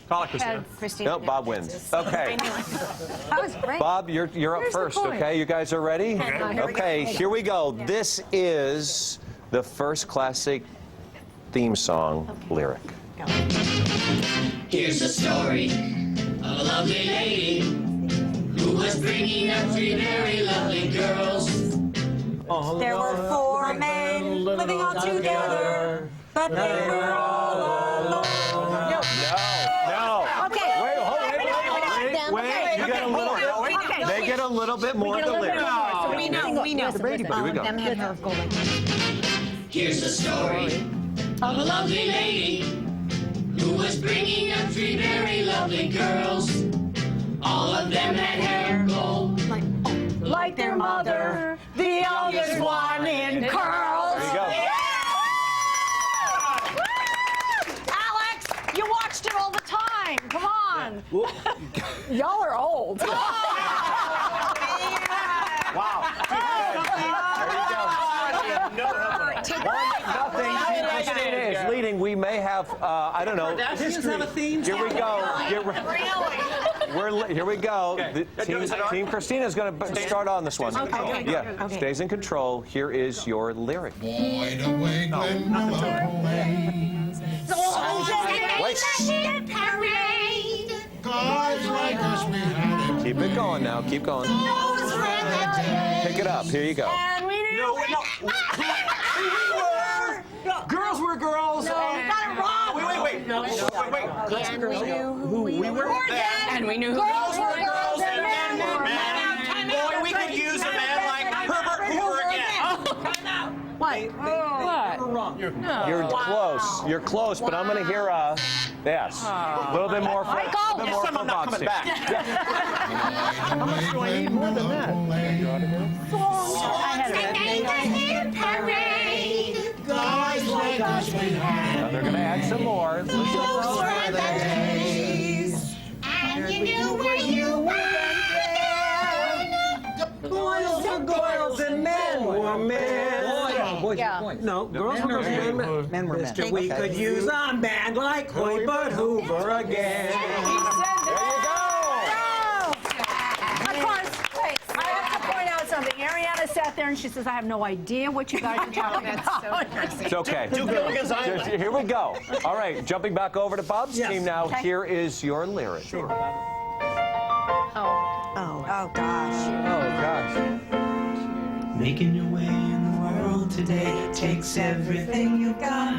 Call it, Christina. Christina. No, Bob wins. Okay. That was great. Bob, you're up first, okay? You guys are ready? Okay, here we go. This is the first classic theme song lyric. Here's the story of a lovely lady who was bringing up three very lovely girls. There were four men living all together, but they were all alone. No. Okay. Wait. You get a little. They get a little bit more of the lyric. We know. Here we go. Them had hair go like Here's the story of a lovely lady who was bringing up three very lovely girls. All of them had hair gold. Like their mother, the youngest one in curls. There you go. Alex, you watched it all the time. Come on. Y'all are old. Wow. Nothing. Christina is leading. We may have, I don't know. History. Have a theme. Here we go. Here we go. Team Christina is going to start on this one. Okay. Yeah. Okay. Stays in control. Here is your lyric. Wide awake, Glen away. Wait. Guys like us, we had it. Keep it going now. Keep going. Pick it up. Here you go. Girls were girls. No, you got it wrong. Wait. And we knew who we were. And we knew who Girls were girls and men were men. Boy, we could use a man like Herbert Hoover again. What? You're close. You're close, but I'm going to hear a yes. A little bit more for Bob Steve. How much do I need more than that? Guys like us, we had it. Now they're going to add some more. Those were the days. And you knew where you were. Boys were girls and men were men. No, girls were girls and men were men. We could use a man like Herbert Hoover again. Of course, I have to point out something. Ariana sat there and she says, I have no idea what you guys are talking about. It's okay. Two Gilligan's Island. Here we go. All right, jumping back over to Bob's team now. Okay. Here is your lyric. Oh, gosh. Oh, gosh. Making your way in the world today takes everything you've got.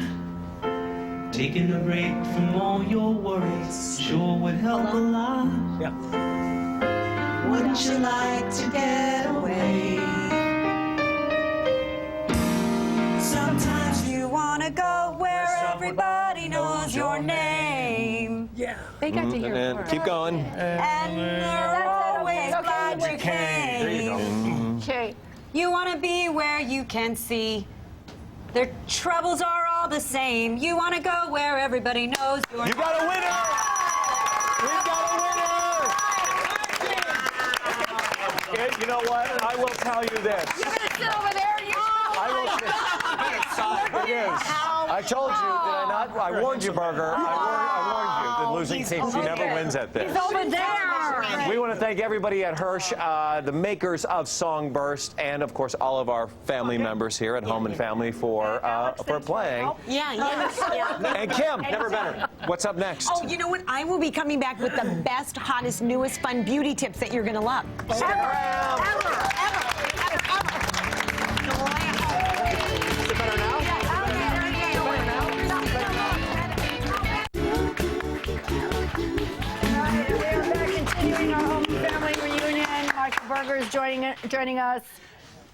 Taking a break from all your worries sure would help a lot. Yeah. Wouldn't you like to get away? Sometimes you want to go where everybody knows your name. Yeah. They got to hear And more. keep going. And they're always glad you came. There you go. Okay. You want to be where you can see. Their troubles are all the same. You want to go where everybody knows your You got a winner! We got a winner! You know what? I will tell you this. You're going to sit over there and you It is. I told you, did I not? I warned you, Burger. I warned you. The losing team, she never wins at this. He's over there. We want to thank everybody at Hirsch, the makers of Songburst, and of course all of our family members here at Home and Family for playing. Yeah. And Kim, never better. What's up next? Oh, you know what? I will be coming back with the best, hottest, newest, fun beauty tips that you're going to love. Burger is joining us,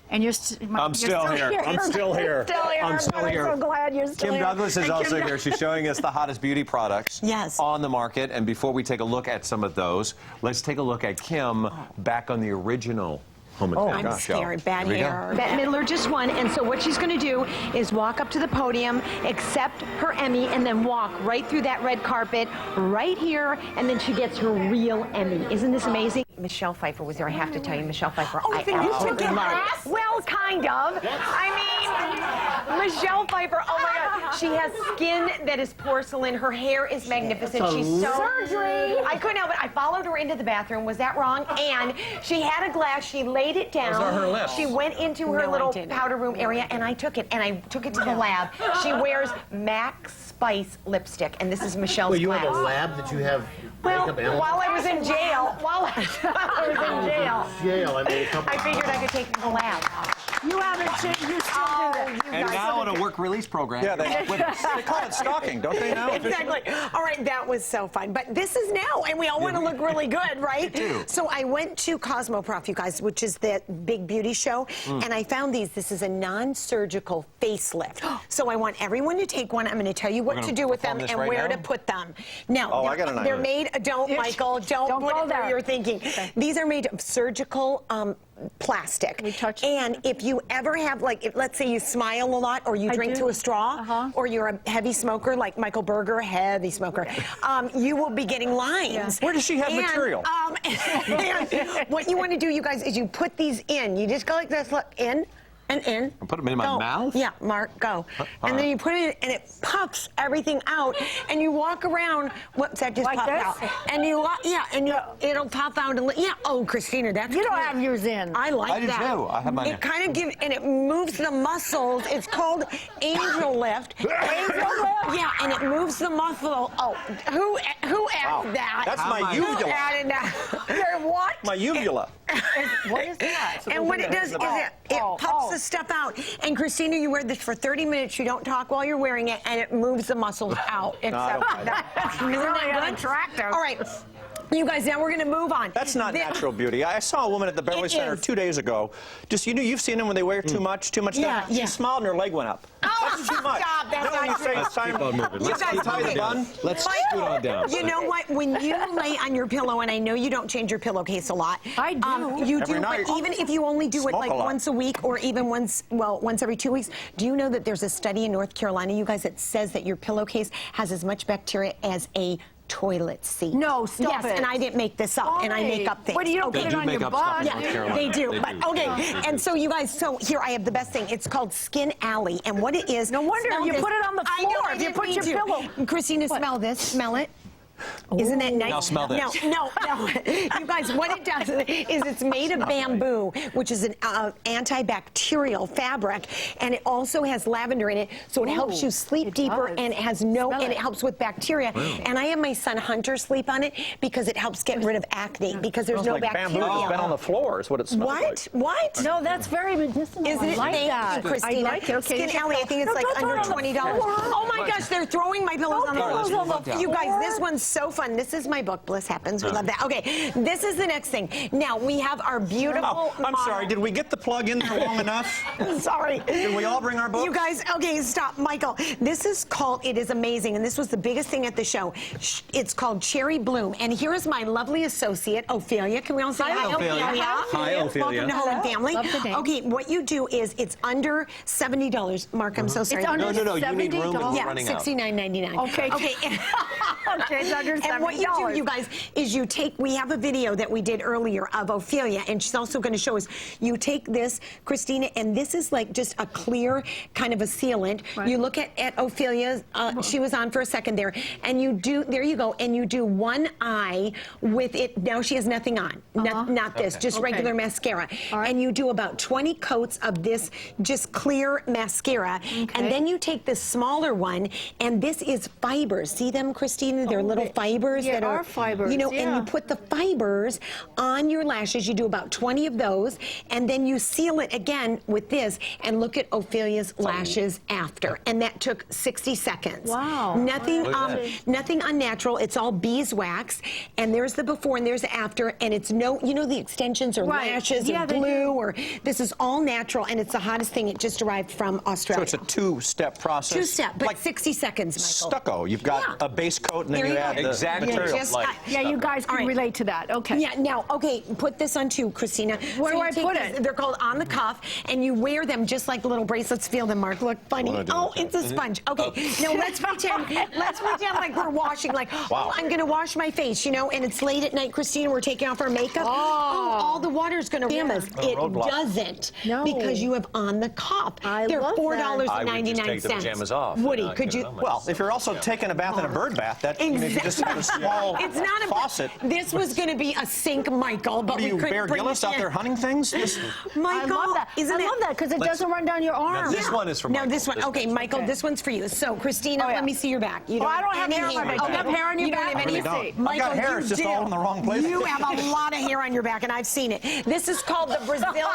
and you're I'm still here. I'm still here. I'm still I'm here. so glad you're still Kim here. Douglas is And also Kim here. She's showing us the hottest beauty products on the market. And before we take a look at some of those, let's take a look at Kim back on the original Home and Family I'm show. scared. Bad Here we go. hair. Bette Midler just won, and so what she's going to do is walk up to the podium, accept her Emmy, and then walk right through that red carpet, right here, and then she gets her real Emmy. Isn't this amazing? Michelle Pfeiffer was there. I have to tell you, Michelle Pfeiffer, I absolutely love. Well, kind of. I mean, Michelle Pfeiffer, oh my God. She has skin that is porcelain. Her hair is magnificent. She's so... Surgery! I couldn't help it. I followed her into the bathroom. Was that wrong? And she had a glass. She laid it down. Those are her lips. She went into her little powder room area, and I took it. And I took it to the lab. She wears Max Spice lipstick, and this is Michelle's Well, you glass. have a lab that you have Well, makeup and... while I was in jail, I I figured I could take you to the lab. You haven't changed. You still do that. And now in a work release program. Yeah, they call it stalking, don't they now? Exactly. All right, that was so fun. But this is now, and we all want to look really good, right? We do. So I went to Cosmoprof, you guys, which is the big beauty show, and I found these. This is a non-surgical facelift. So I want everyone to take one. I'm going to tell you what to do with them and where to put them. Now, I got an they're idea. made, don't, Michael, don't put it where you're thinking. Okay. These are made of surgical plastic. And if you ever have, like, let's say you smile a lot, or you drink through a straw, or you're a heavy smoker, like Michael Berger, heavy smoker, you will be getting lines. Where does she have material? And what you want to do, you guys, is you put these in. You just go like this, look, in. And in. I'll put them in my mouth? Yeah, Mark, go. And then you put it in, and it puffs everything out, and you walk around. What's that just like popped this? out? And you, and it'll pop out. And oh, Christina, that's You don't cute. have yours in. I like I do that. too. I have mine in. It kind of gives, and it moves the muscles. It's called angel lift. Angel lift? Yeah, and it moves the muscle. Oh, who added that? That's my Who uvula. added that? Your what? My uvula. What is that? And what it does is it pops the stuff out. And Christina, you wear this for 30 minutes. You don't talk while you're wearing it, and it moves the muscles out. I don't mind Isn't that good? Attractive. All right. You guys, now we're going to move on. That's not natural beauty. I saw a woman at the Beverly Center is. 2 days ago. Just, you've seen them when they wear too much Yeah, stuff. yeah. She smiled and her leg went up. Oh, That's too much. stop. That's Then when you not say true. it's time keep on moving. You Let's guys, keep tie okay. the bun. Let's Michael, scoot on down. You know what? When you lay on your pillow, and I know you don't change your pillowcase a lot. I do. You Every do, night. but even if you only do it Smoke like a lot. once a week or even once every 2 weeks, do you know that there's a study in North Carolina, you guys, that says that your pillowcase has as much bacteria as a toilet seat? No, stop yes, it. and I didn't make this up, and I make up things. But you don't They put it do on make your up stuff butt. in North Carolina. They do, They but do. okay. And so you guys, here I have the best thing. It's called Skin Alley, and what it is. No wonder smell you this. put it on the I know, floor I if you didn't put mean your to. pillow. Christina, smell this. Smell it. Isn't that nice? Now smell this. No. You guys, what it does is it's made of bamboo, which is an antibacterial fabric, and it also has lavender in it, so it helps you sleep deeper, and it has and it helps with bacteria. And I have my son Hunter sleep on it because it helps get rid of acne because there's no like bacteria. bamboo has been on the floor is what it smells like. What? No, that's very medicinal. Isn't I it? like Thank that. you, Christina. I like it. Okay, Skin Alley, I think it's like don't throw under it on the $20. floor. Oh my gosh, they're throwing my pillows on the Let's floor. move on down. You guys, this one's so fun. This is my book, Bliss Happens. We love that. Okay, this is the next thing. Now, we have our beautiful Oh, I'm model. sorry. Did we get the plug in there long enough? Sorry. Did we all bring our books? You guys, okay, stop. Michael, this is called, it is amazing, and this was the biggest thing at the show. It's called Cherry Bloom, and here is my lovely associate, Ophelia. Can we all say hi, Ophelia. Hi, Ophelia. Welcome to Home and Family. Love the name. Okay, what you do is it's under $70. Mark, I'm so sorry. It's under No, you need room and $70. we're Yeah, running out. $69.99. Okay. Okay. Okay, it's under And what you do, $70. you guys, is you take, we have a video that we did earlier of Ophelia, and she's also going to show us, you take this, Christina, and this is like just a clear kind of a sealant. Right. You look at Ophelia, she was on for a second there, and you do, there you go, and you do one eye with it. Now she has nothing on, not this, just regular mascara. right. And you do about 20 coats of this just clear mascara, and then you take the smaller one, and this is fibers. See them, Christina? They're little fibers Yeah, that are fibers, you know, and yeah. you put the fibers on your lashes. You do about 20 of those, and then you seal it again with this, and look at Ophelia's lashes after. And that took 60 seconds. Wow. Nothing, nothing unnatural. It's all beeswax, and there's the before and there's the after, and it's no, you know, the extensions or Right. lashes Yeah, or they glue, do. or this is all natural, and it's the hottest thing. It just arrived from So Australia. it's a two-step process. Two-step, but like 60 seconds, Michael. stucco. You've got Yeah. a base coat, and then There you you add go. the Exactly. material. Just- Yeah, you guys can All right. relate to that. Okay. Yeah, now, okay, put this on too, Christina. Where do you I take put these- it? They're called on the cuff, and you wear them just like little bracelets. Feel them, Mark. Look funny. What do I do Oh, with it's a sponge. Okay, now let's pretend like we're washing, like, Wow. oh, I'm going to wash my face, you know, and it's late at night, Christina, we're taking off our makeup. Oh, all the water's going to ram us. It roadblock. doesn't, No. because you have on the cuff. They're love that. $4.99. I would just take the pajamas off. Woody, and could get you? it on my- Well, if you're also taking a bath in a bird bath, that you need to just. Exactly. a small It's not a faucet. This was going to be a sink, Michael, but What are we you, couldn't Bear bring Grylls it out in. there hunting things? Michael, I love that. isn't I it? love that because it doesn't run down your arm. This one is for No, Michael. this one. Okay, Michael, this one's for you. So, Christina, let me see your back. You I don't have any hair on my back. Oh, You have hair on your you don't back? have I any really don't. I've Michael, got hair, you it's just do. all in the wrong place. You have a lot of hair on your back, and I've seen it. This is called the Brazilian.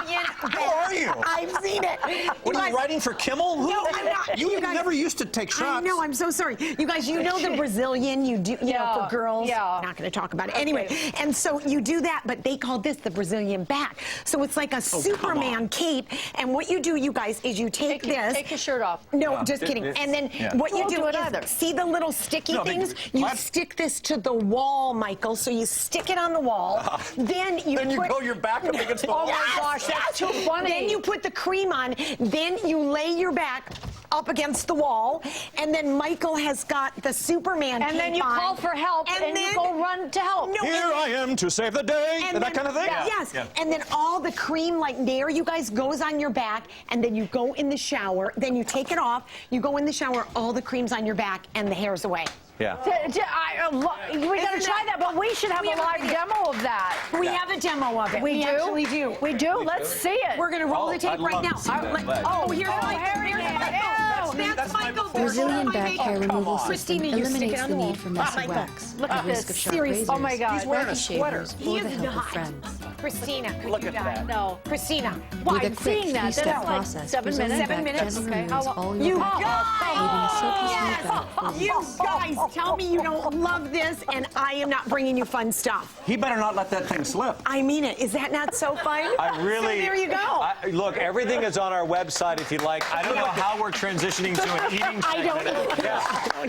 Who are you? I've seen it. What are you writing for Kimmel? No, I'm not. You guys- never used to take shots. I know. I'm so sorry. You guys, you know the Brazilian. You do. You know, for girls. Yeah. Not going to talk about it anyway. And so you do that, but they call this the Brazilian back. So it's like a Superman cape. And what you do, you guys, is you take this. Take your shirt off. No, just kidding. And then what you Won't do do it is either. see the little sticky things. You stick this to the wall, Michael. So you stick it on the wall. Then you go your back up against the wall. Oh my gosh, that's too funny. Then you put the cream on. Then you lay your back up against the wall, and then Michael has got the Superman And then cape you on. call for help, and you go run to help. No, Here I am to save the day. That kind of thing? Yes. And then all the cream, like there, you guys, goes on your back, and then you go in the shower. Then you take it off. You go in the shower, all the cream's on your back, and the hair's away. Yeah. We got to try that, but we should have a live demo of that. We have a demo of it. We do? actually do. We do? Let's see it. We're going to roll the tape right now. Here's Michael. That's Michael. Brazilian back hair removal system Christina, you stick eliminates it on the the wall. need for messy Michael, wax, look the at risk this. of sharp Seriously. razors, Oh my God. He's wearing a body sweater. shavers, He or is the help of not. friends. Christina, could Look you at die? that. No. Christina, Well, With a I'm quick seeing that. three-step That's like process, 7 minutes. Brazilian 7 back minutes? gently Okay. removes all your You back hair, leaving a silky smooth back. You guys, tell me you don't love this, and I am not bringing you fun stuff. He better not let that thing slip. I mean it. Is that not so fun? I really. So there you go. Look, everything is on our website if you like. I don't know how we're transitioning to an eating segment. I don't know.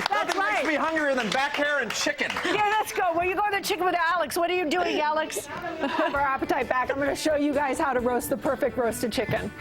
That's right. Makes me hungrier than back hair and chicken. Yeah, let's go. Well, you go to the chicken with Alex. What are you doing, Alex? For our appetite back, I'm going to show you guys how to roast the perfect roasted chicken.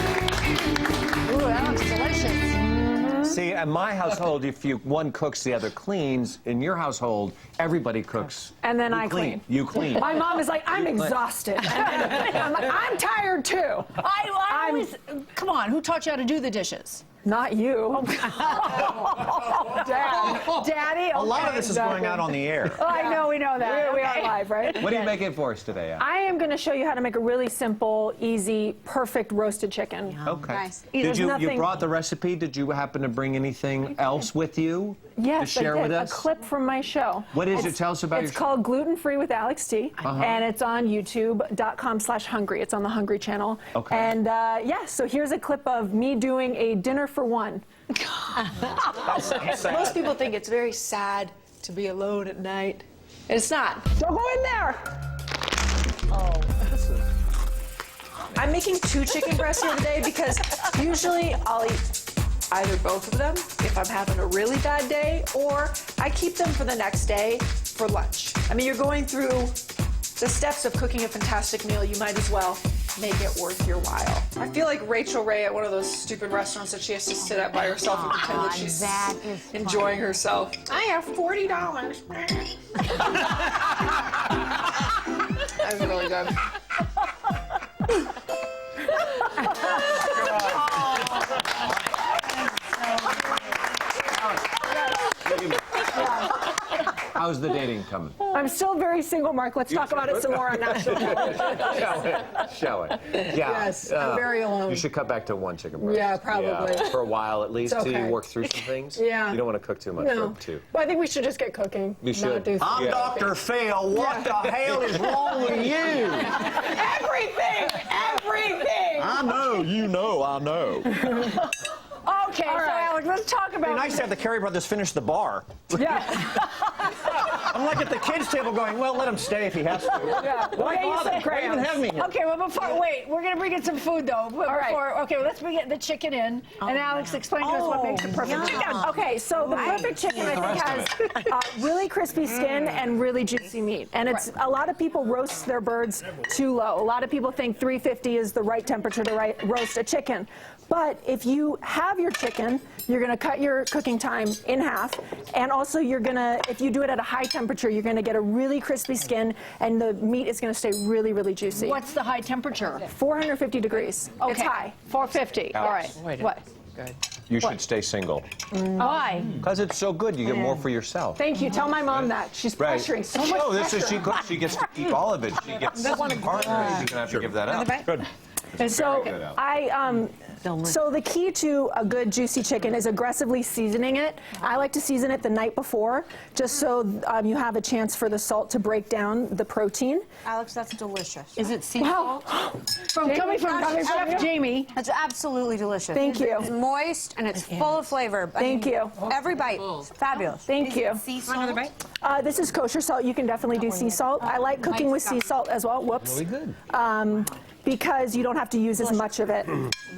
Ooh, that looks delicious. See, in my household, if one cooks, the other cleans. In your household, everybody cooks. And then You I clean. You clean. My mom is like, I'm exhausted. And I'm like, I'm tired too. I always, come on, who taught you how to do the dishes? Not you. Daddy. A lot of okay, this is exactly. going out on the air. Oh, I know, we know that. We are live, right? What are you making for us today, Al? I am going to show you how to make a really simple, easy, perfect roasted chicken. Okay. Nice. Did There's you nothing- brought the recipe? Did you happen to bring anything else with you Yes, to share I did. with us? A clip from my show. What is it? Tell us about It's your called Gluten Free with Alex T. And it's on youtube.com/hungry. It's on the Hungry channel. Okay. And yeah, so here's a clip of me doing a dinner for one. Most people think it's very sad to be alone at night. It's not. Don't go in there. I'm making 2 chicken breasts the other day because usually I'll eat either both of them if I'm having a really bad day, or I keep them for the next day for lunch. I mean, you're going through the steps of cooking a fantastic meal. You might as well make it worth your while. I feel like Rachel Ray at one of those stupid restaurants that she has to sit at by herself and pretend that she's enjoying herself. I have $40. That was really good. How's the dating coming? I'm still very single, Mark. Let's talk about it some more on National Shall we? Yeah. Yes, I'm very alone. You should cut back to 1 chicken breast. Yeah, probably. Yeah, for a while at least, It's till you okay. work through some things. Yeah. You don't want to cook too much No. for 2. Well, I think we should just get cooking. You should. Not do I'm Yeah. Dr. Phil. What the hell is wrong with you? Everything! Everything! I know, you know, I know. Okay, so Alex, let's talk It'd be about... nice to have the Carey brothers finish the bar. Yeah. I'm like at the kids' table going, well, let him stay if he has to. Yeah. Why Okay, you bother? said Why even have me here? Okay, well, wait, we're going to bring in some food, though. Okay, let's bring the chicken in. And Alex, explain to us what makes the perfect chicken. Okay, so the perfect chicken, I think, has really crispy skin and really juicy meat. And it's a lot of people roast their birds too low. A lot of people think 350 is the right temperature to roast a chicken. But if you have your chicken, you're going to cut your cooking time in half. And also you're going to, if you do it at a high temperature, you're going to get a really crispy skin and the meat is going to stay really, really juicy. What's the high temperature? 450 degrees. Okay. It's high. 450. All right. What? Good. You should stay single. Why? Because it's so good. You get more for yourself. Thank you. Tell my mom that. She's pressuring so much No, this is pressure. she cooks. She gets to keep all of it. She gets part of it. She's going to have to give that up. Good. And so so the key to a good juicy chicken is aggressively seasoning it. I like to season it the night before, just so you have a chance for the salt to break down the protein. Alex, that's delicious. Is it sea salt? Coming from Chef Jamie. It's absolutely delicious. Thank you. It's moist and it's full of flavor. Thank you. Every bite, is fabulous. Thank you. Sea salt? Another bite? This is kosher salt. You can definitely do sea salt. I like cooking with sea salt as well. Whoops. Really good. Because you don't have to use as much of it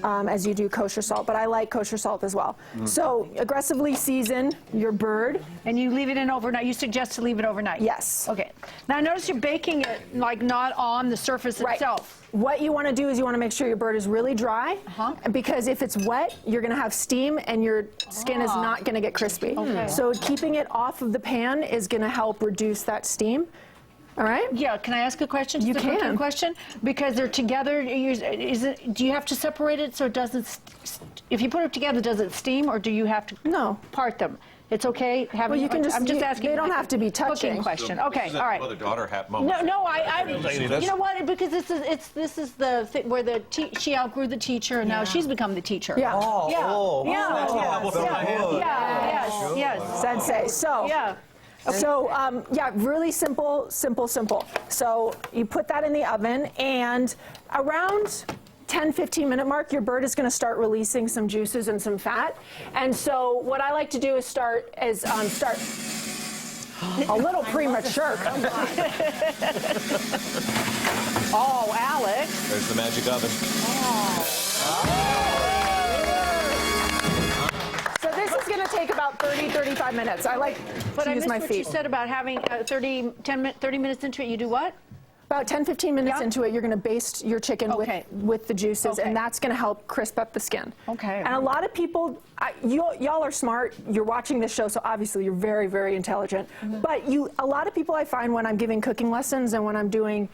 as you do kosher salt, but I like kosher salt as well. So aggressively season your bird. And you leave it in overnight. You suggest to leave it overnight? Yes. Okay. Now, notice you're baking it, like, not on the surface itself. What you want to do is you want to make sure your bird is really dry, because if it's wet, you're going to have steam and your skin is not going to get crispy. Okay. So keeping it off of the pan is going to help reduce that steam. All right? Yeah, can I ask a question? You Just a quick can. question? Because they're together, do you have to separate it so it doesn't, if you put it together, does it steam or do you have to part them? It's okay having, Well, you can just, I'm just asking. they don't have to be Cooking touching. question. Okay, all right. Mother-daughter hat moment. No, Lady, you this- know what? Because this is the thing where she outgrew the teacher and now she's become the teacher. Yeah. Yes. Sensei. So, yeah, really simple. So you put that in the oven, and around 10-15 minute mark, your bird is going to start releasing some juices and some fat. And so what I like to do is start a little premature. Oh, Alex. There's the magic oven. So this is going to take about 30-35 minutes. I like to use my what feet. you said about having 30 minutes into it. You do what? About 10-15 minutes into it, you're going to baste your chicken with the juices, and that's going to help crisp up the skin. Okay. And a lot of people, y'all are smart. You're watching this show, so obviously you're very, very intelligent. But a lot of people I find when I'm giving cooking lessons and when I'm doing,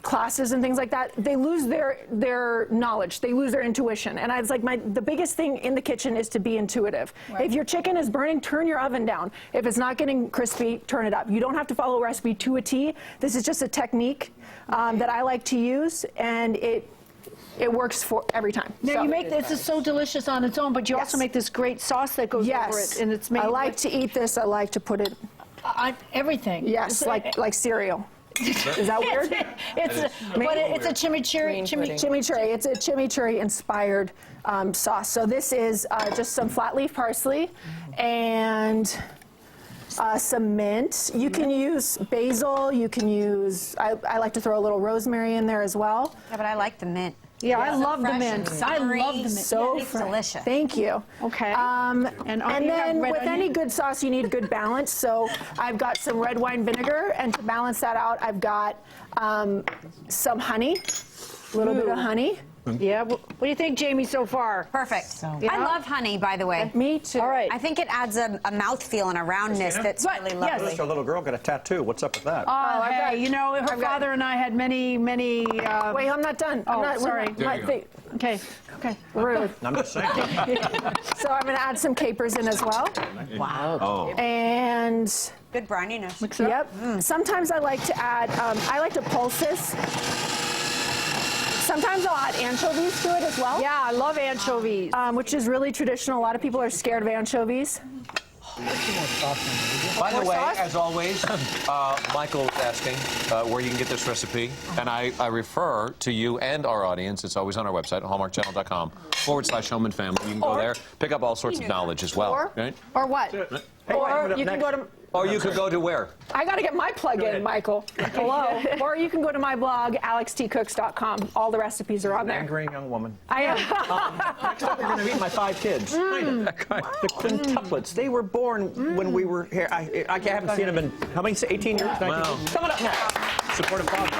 classes and things like that, they lose their knowledge. They lose their intuition. And it's like the biggest thing in the kitchen is to be intuitive. Right. If your chicken is burning, turn your oven down. If it's not getting crispy, turn it up. You don't have to follow a recipe to a T. This is just a technique that I like to use, and it works for every time. Now you make this is so delicious on its own, but you also make this great sauce that goes over it, and it's made. I like to eat this. I like to put it on everything. Yes, like cereal. Is that weird? It's a chimichurri. Chimichurri. It's a chimichurri inspired sauce. So this is just some flat leaf parsley and some mint. You can use basil. You can use. I like to throw a little rosemary in there as well. Yeah, but I like the mint. Yeah, I love the mint. I love the mint. So it's delicious. Thank you. Okay. And then with any good sauce, you need good balance. So I've got some red wine vinegar, and to balance that out, I've got some honey, a little bit of honey. Yeah. What do you think, Jamie, so far? Perfect. I love honey, by the way. Me too. All right. I think it adds a mouthfeel and a roundness that's really lovely. Our little girl got a tattoo. What's up with that? Oh, hey, her father and I had many. Wait, I'm not done. Oh, sorry. Okay. Rude. I'm just saying. So I'm going to add some capers in as well. Wow. Oh. And good brininess. Yep. Sometimes I like to add. I like to pulse this. Sometimes I'll add anchovies to it as well. Yeah, I love anchovies. Which is really traditional. A lot of people are scared of anchovies. By the way, as always, Michael is asking where you can get this recipe, and I refer to you and our audience. It's always on our website, hallmarkchannel.com/Home and Family. You can go there, pick up all sorts of knowledge as well. Or what? Or you can go to. Or you could go to where? I got to get my plug in, Michael. Hello. Or you can go to my blog, alextcooks.com. All the recipes are on there. Angry young woman. I am. Next up, you're going to meet my 5 kids. The quintuplets. They were born when we were here. I haven't seen them in, how many, 18 years? Wow. Coming up now. Supportive father.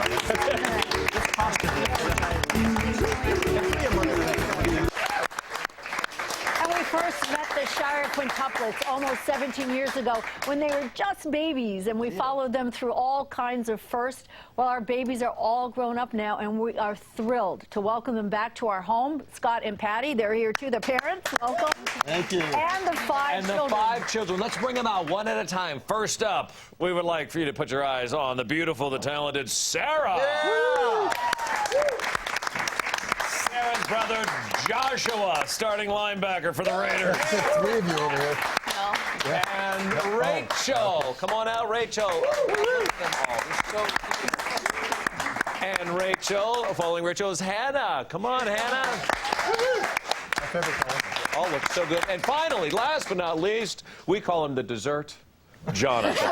first met the Shire quintuplets almost 17 years ago when they were just babies, and we followed them through all kinds of firsts. Well, our babies are all grown up now, and we are thrilled to welcome them back to our home. Scott and Patty, they're here too. The parents, welcome. Thank you. And the five children. 5 children. Let's bring them out one at a time. First up, we would like for you to put your eyes on the beautiful, the talented Sarah. Yeah. Sarah's brother, Joshua, starting linebacker for the Raiders. 3 of you over here. And Rachel. Come on out, Rachel. And Rachel, following Rachel is Hannah. Come on, Hannah. My favorite color. All looks so good. And finally, last but not least, we call him the dessert, Jonathan.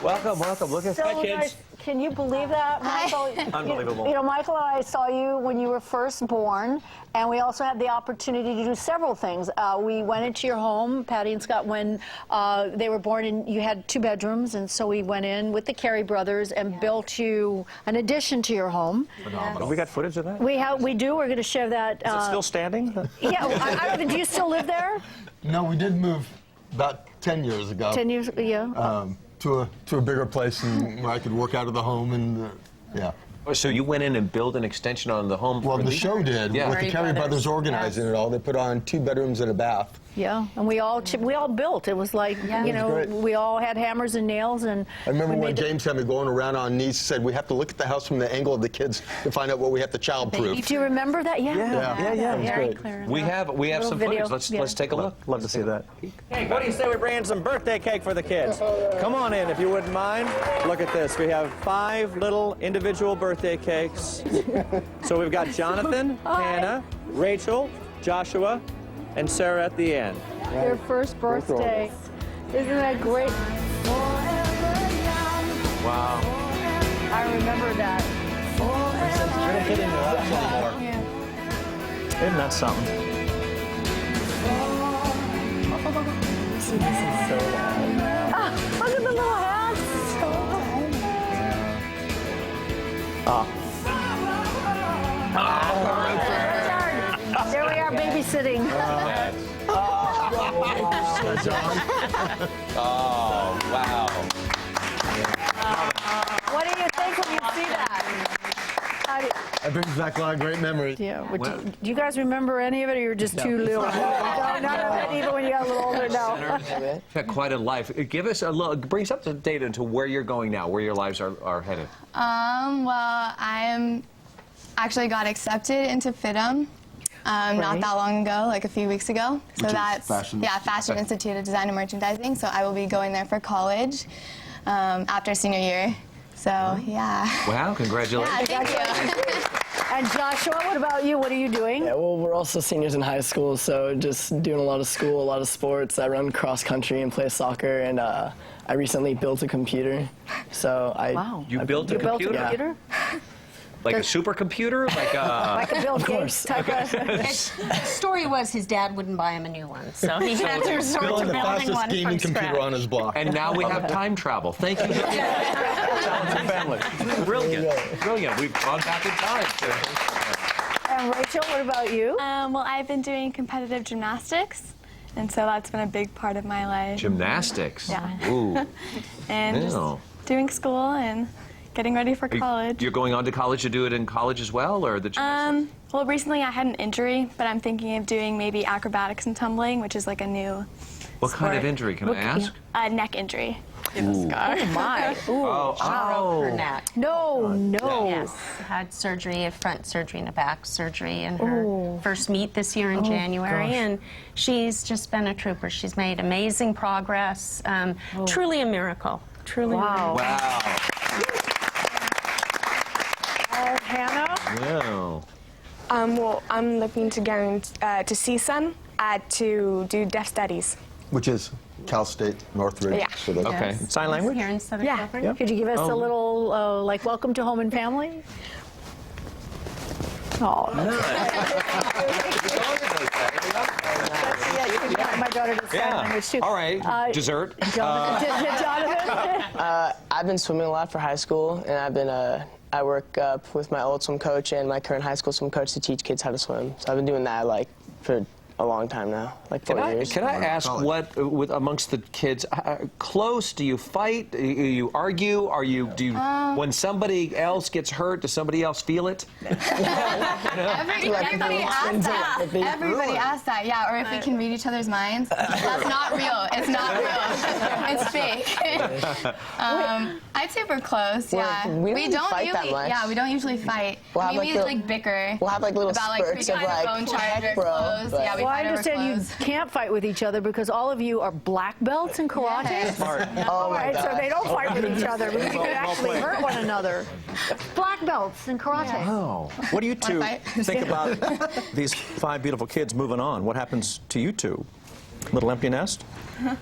Welcome. Look at that, kids. Nice. Can you believe that, Michael? Unbelievable. You know, Michael and I saw you when you were first born, and we also had the opportunity to do several things. We went into your home, Patty and Scott, when they were born, and you had 2 bedrooms, and so we went in with the Carey brothers and built you an addition to your home. Phenomenal. We got footage of that? We do. We're going to share that. Is it still standing? Yeah. I don't know. Do you still live there? No, we did move about 10 years ago. 10 years, yeah. To a bigger place and where I could work out of the home and yeah. So you went in and built an extension on the home? Well, the show did. Yeah. With the Carey brothers organizing it all. They put on 2 bedrooms and a bath. Yeah, and we all built. It was like, you know, great. we all had hammers and nails. And I remember when James had me going around on knees, said we have to look at the house from the angle of the kids to find out what we have to childproof. Do you remember that? Yeah. It was Very great. clear. We have some video. footage. Let's take a look. Love to see that. Hey, what do you say we bring in some birthday cake for the kids? Come on in, if you wouldn't mind. Look at this. We have 5 little individual birthday cakes. So we've got Jonathan, Hannah, Rachel, Joshua, and Sarah at the end. Your first birthday. Isn't that great? Wow. I remember that. Don't get in your laps anymore. Isn't that something? This is so long. Look at the little hats. There we are, babysitting. Oh, wow. What do you think when you see that? That brings back a lot of great memories. Yeah. Do you guys remember any of it, or you're just too little? No, none of it, even when you got a little older. No. You've had quite a life. Give us bring us up to date into where you're going now, where your lives are headed. Well, I actually got accepted into FIDM not that long ago, like a few weeks ago. So that's Fashion Institute of Design and Merchandising. So I will be going there for college after senior year. So yeah. Wow! Congratulations. Yeah, thank you. And Joshua, what about you? What are you doing? Yeah, well, we're also seniors in high school, so just doing a lot of school, a lot of sports. I run cross country and play soccer, and I recently built a computer. So You built a computer? Yeah. Like a supercomputer? Like a Bill Gates type of... The story was his dad wouldn't buy him a new one, so he had to resort to Building the building fastest one gaming from computer scratch. on his block. And now we have time travel. Thank you. Family. Brilliant. We've gone back in time. And Rachel, what about you? Well, I've been doing competitive gymnastics, and so that's been a big part of my life. Gymnastics. Yeah. Ooh. And just doing school and getting ready for college. You're going on to college to do it in college as well, or the gymnastics? Well, recently I had an injury, but I'm thinking of doing maybe acrobatics and tumbling, which is like a new What kind of injury, can I ask? A neck injury. Oh my! Her neck. No. Yes, had surgery, a front surgery and a back surgery in her first meet this year in January, and she's just been a trooper. She's made amazing progress. Truly a miracle. Truly. Wow. Hannah? Wow. Well, I'm looking to go to CSUN to do deaf studies. Which is Cal State Northridge. Yeah. So that's Okay. Sign language? Here in Southern California. Could you give us a little, like, welcome to home and family? Oh. Yeah, you can get my daughter to sign language too. All right. Dessert. Jonathan? I've been swimming a lot for high school, and I've I work with my old swim coach and my current high school swim coach to teach kids how to swim. So I've been doing that like for a long time now, like 4 years. Can I ask what, amongst the kids, close? Do you fight? You argue? When somebody else gets hurt, does somebody else feel it? Everybody asks that. Everybody asks that, yeah. Or if we can read each other's minds. That's not real. It's not real. It's fake. I'd say we're close, yeah. We don't fight usually, that much. Yeah, we don't usually fight. We'll we usually bicker. We'll have like little about, spurts of like, bone charger, bro. clothes. Yeah, we Well, I fight over understand you clothes. can't fight with each other because all of you are black belts in karate. Yes. All right, so they don't fight with each other because you can actually hurt one another. Black belts in karate. Oh. What do you two think about these 5 beautiful kids moving on? What happens to you two? Little empty nest?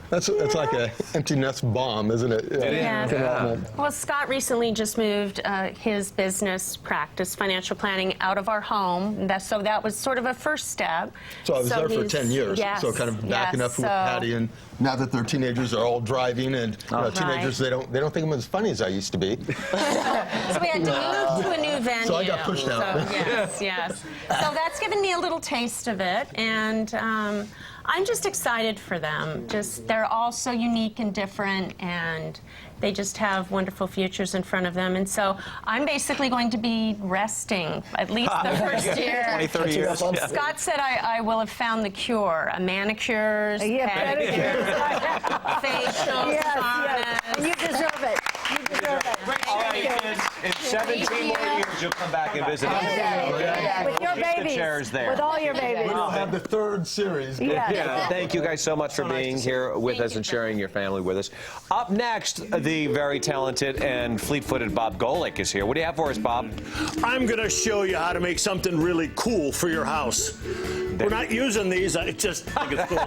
That's like an empty nest bomb, isn't it? Yeah. Well, Scott recently just moved his business practice, financial planning, out of our home. So that was sort of a first step. So I was there for 10 years. Yes, so kind of backing up with Patty, and now that their teenagers are all driving, and teenagers they don't think I'm as funny as I used to be. So we had to move to a new venue. So I got pushed out. So, yes. So that's given me a little taste of it, and I'm just excited for them. They're all so unique and different, and they just have wonderful futures in front of them. And so I'm basically going to be resting at least the first year. 20, 30 years. Yeah. Scott said I will have found the cure. Manicures, pedicures, facials, saunas. And you deserve it. You deserve it. All right, kids, in 17 more years, you'll come back and visit us. With your babies. The chair's there. With all your babies. We'll have the 3rd series. Yeah. Thank you guys so much for being here with us and sharing your family with us. Up next, the very talented and fleet-footed Bob Golick is here. What do you have for us, Bob? I'm going to show you how to make something really cool for your house. We're not using these. I just think it's cool.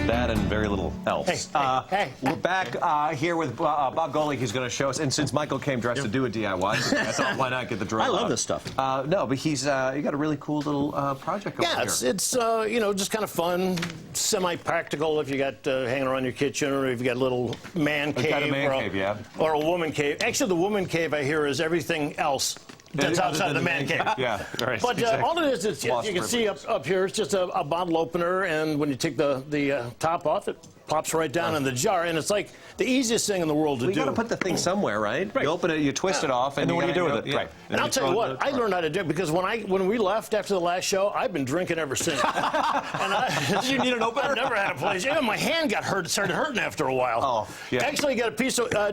That and very little else. Hey. We're back here with Bob Golick. He's going to show us. And since Michael came dressed to do a DIY, I thought, why not get the drill? I love this stuff. No, but you got a really cool little project going here. It's just kind of fun, semi-practical if you got hanging around your kitchen, or if you got a little man cave, got a man cave, yeah. Or a woman cave. Actually, the woman cave I hear is everything else that's outside of the man cave. Yeah, right. But exactly. all it is, you can see up here, it's just a bottle opener, and when you take the top off, it plops right down in the jar, and it's like the easiest thing in the world to do. You got to put the thing somewhere, right? You open it, you twist it off, and then what do you do with it? Yeah. Right. And I'll tell you what, I learned how to do it because when we left after the last show, I've been drinking ever since. Did you need an opener? I've never had a place. Yeah, my hand got hurt. It started hurting after a while. Oh, yeah. Actually, you got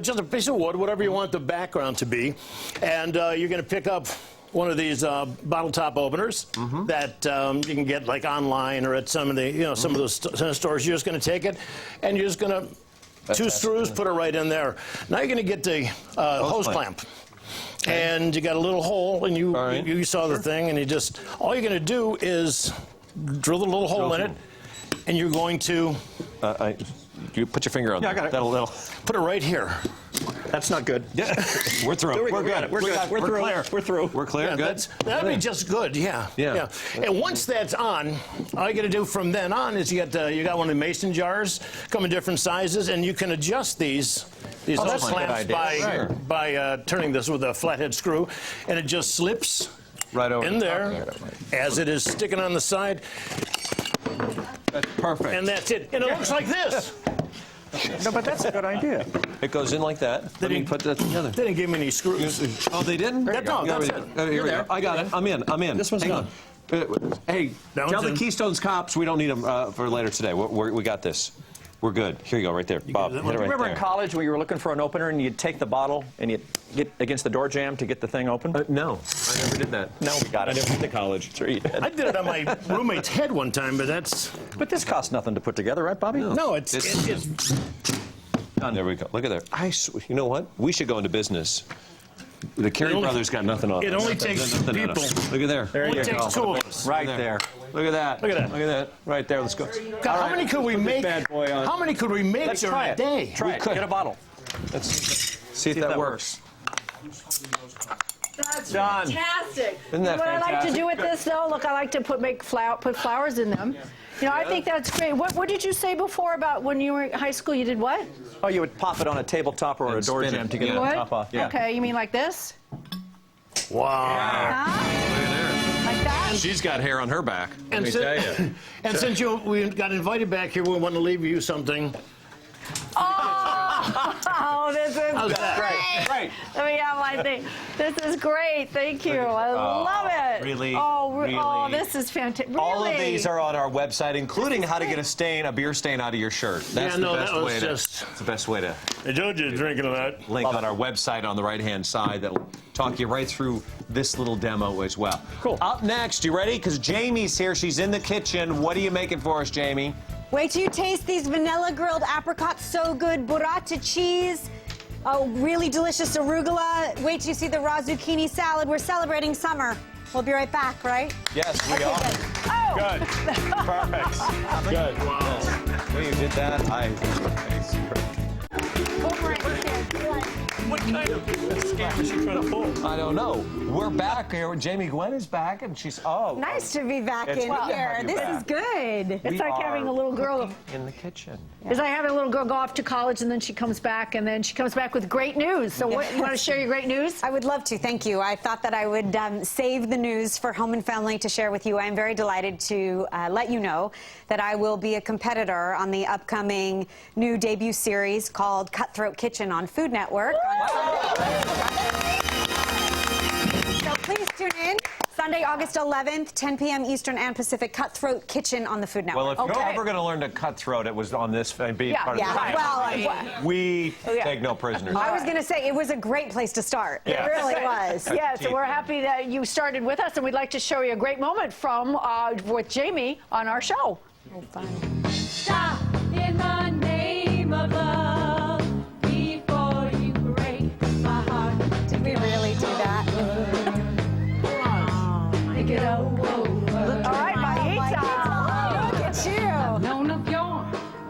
just a piece of wood, whatever you want the background to be, and you're going to pick up one of these bottle top openers that you can get like online or at some of the some of those stores. You're just going to take it, and you're just going to two screws, put it right in there. Now you're going to get the hose clamp. And you got a little hole, and you saw the thing, and all you're going to do is drill a little hole in it, and you're going to you put your finger on that. I got it. That'll put it right here. That's not good. Yeah, we're through. We're good. We're good. We're clear. We're through. We're clear. Yeah, good. That'll be just good. Yeah. And once that's on, all you got to do from then on is you got one of the mason jars, come in different sizes, and you can adjust these hose clamps by turning this with a flathead screw, and it just slips right over in there as it is sticking on the side. That's perfect. And that's it. And it looks like this. No, but that's a good idea. It goes in like that. Let me put that together. They didn't give me any screws. Oh, they didn't? No, that's it. Here we go. I got it. I'm in. This one's done. Hey, tell the Keystone's cops we don't need them for later today. We got this. We're good. Here you go, right there. Bob, hit it right there. Remember in college where you were looking for an opener and you'd take the bottle and you'd get against the door jamb to get the thing open? No, I never did that. No, we got it. I never went to college. Sure you did. I did it on my roommate's head one time, but that's... But this costs nothing to put together, right, Bobby? No, it's done. There we go. Look at that. You know what? We should go into business. The Carey brothers got nothing on. It only takes people. Look at there. There you go. It only takes 2 of us. Right there. Look at that. Look at that. Look at that. Right there. Let's go. God, how many could we make? How many could we make Let's during try a it. day? Try it. Get a bottle. Let's see if that works. That's Done. fantastic. Isn't that what I like to fantastic? do with this, though, look, I like to put flowers in them. You know, I think that's great. What did you say before about when you were in high school? You did what? Oh, you would pop it on a tabletop or a door spin it. jamb to get Yeah. the What? top off. Okay, you mean like this? Wow. Like that? She's got hair on her back. Let me tell you. And since we got invited back here, we want to leave you something. Oh, this is How's that? Great. Let me have my thing. This is great. Thank you. I love it. Really? Oh, Really? oh, this is fantastic. Really? All of these are on our website, including how to get a beer stain out of your shirt. That's Yeah, no, the best that was way just- It's the best way to I told you drinking a lot. link on our website on the right-hand side that'll talk you right through this little demo as well. Cool. Up next, you ready? Because Jamie's here. She's in the kitchen. What are you making for us, Jamie? Wait till you taste these vanilla grilled apricots, so good. Burrata cheese, really delicious arugula. Wait till you see the raw zucchini salad. We're celebrating summer. We'll be right back, right? Yes, we are. Oh! Good. Perfect. Good. Wow. When you did that, What kind of scam is she trying to pull? I don't know. We're back here. Jamie Gwen is back, and she's Nice to be back It's in good to here. have you This back. is good. It's We like are having a little girl. in the kitchen. It's like having a little girl go off to college and then she comes back with great news. So what, you want to share your great news? I would love to, thank you. I thought that I would save the news for Home and Family to share with you. I am very delighted to let you know that I will be a competitor on the upcoming new debut series called Cutthroat Kitchen on Food Network. So please tune in. Sunday, August 11th, 10 p.m. Eastern and Pacific, Cutthroat Kitchen on the Food Network. Well, if you're ever going to learn to cut throat, it was on this and be part of yeah. the We take no prisoners. I was going to say, it was a great place to start. Yeah. It really was. Yes, we're happy that you started with us, and we'd like to show you a great moment from with Jamie on our show. Oh, fun. Stop in the name of love before you break my heart. Did we really do that? Make it over. All right, Mahita. Look at you. Known of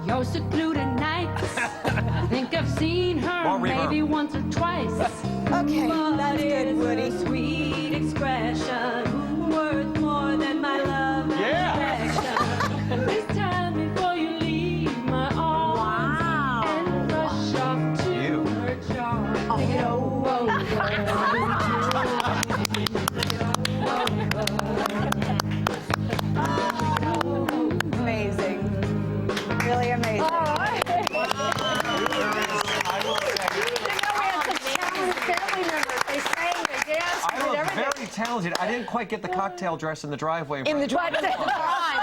your secluded nights. I think I've seen her More reverb. maybe once or twice. Okay, But that's good, it's Woody. a sweet expression, worth more than my love and affection. This time before you leave my arms and rush off to her charms. Take it Amazing. Really amazing. Family members, they sang, they danced, I they did was everything. very talented. I didn't quite get the cocktail dress in the driveway. In the driveway.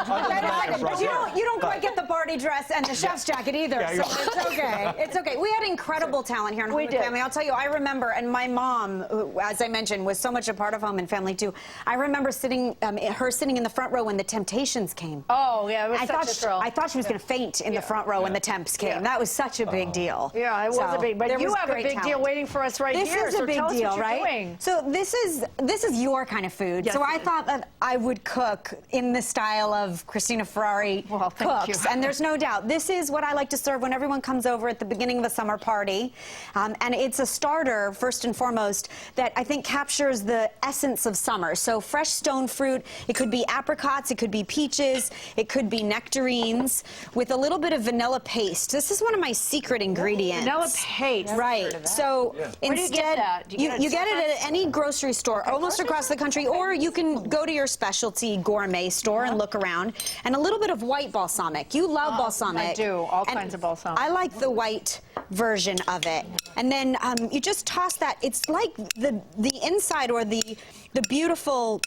But you don't quite get the party dress and the chef's jacket either, Yeah, so it's okay. It's okay. We had incredible talent here in Home and Family. I'll tell you, I remember, and my mom, who, as I mentioned, was so much a part of Home and Family too. I remember her sitting in the front row when the Temptations came. Oh, yeah, it was such a thrill. I thought she was going to faint in the front row when the Temps came. That was such a big deal. Yeah, it was So, a big, but there you was have a great big deal talent. waiting for us right This here. is a So big tell us deal, what you're right? doing. So this is your kind of food. Yes, so I it is. thought that I would cook in the style of Christina Ferrari thank cooks, you. and there's no doubt this is what I like to serve when everyone comes over at the beginning of a summer party, and it's a starter first and foremost that I think captures the essence of summer. So fresh stone fruit. It could be apricots. It could be peaches. It could be nectarines with a little bit of vanilla paste. This is one of my secret ingredients. Vanilla paste. Right. So Where do you get instead, that? Do you you get it get it at any grocery store almost across the country, or you can go to your specialty gourmet store and look around. And a little bit of white balsamic. You love balsamic. I do. All And kinds of balsamic. I like the white version of it. And then you just toss that. It's like the inside or the beautiful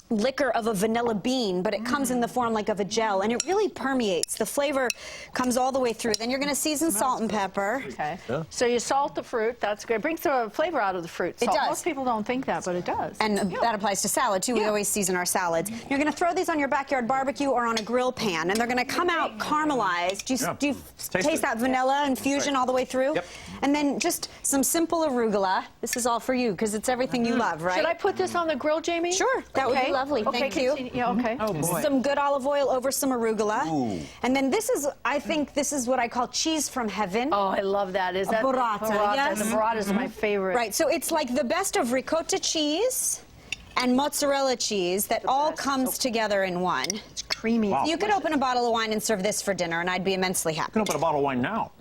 liquor of a vanilla bean, but it comes in the form like of a gel, and it really permeates. The flavor comes all the way through. Then you're going to season salt and pepper. Okay. Yeah. So you salt the fruit. That's good. It brings the flavor out of the fruit. It Salt. does. Most people don't think that, but it does. And that applies to salad, too. We always season our salads. You're going to throw these on your backyard barbecue or on a grill pan, and they're going to come out caramelized. Do you taste that vanilla infusion all the way through? Yep. And then just some simple arugula. This is all for you, because it's everything you love, right? Should I put this on the grill, Jamie? Sure. That would be lovely. Okay, Thank you. continue. Yeah, okay. Oh, boy. Some good olive oil over some arugula. Ooh. And then this is, I think this is what I call cheese from heaven. Oh, I love that. Is that burrata, yes. The burrata is my favorite. Right, so it's like the best of ricotta cheese and mozzarella cheese that all comes together in one. It's creamy. You could open a bottle of wine and serve this for dinner, and I'd be immensely happy. You can open a bottle of wine now.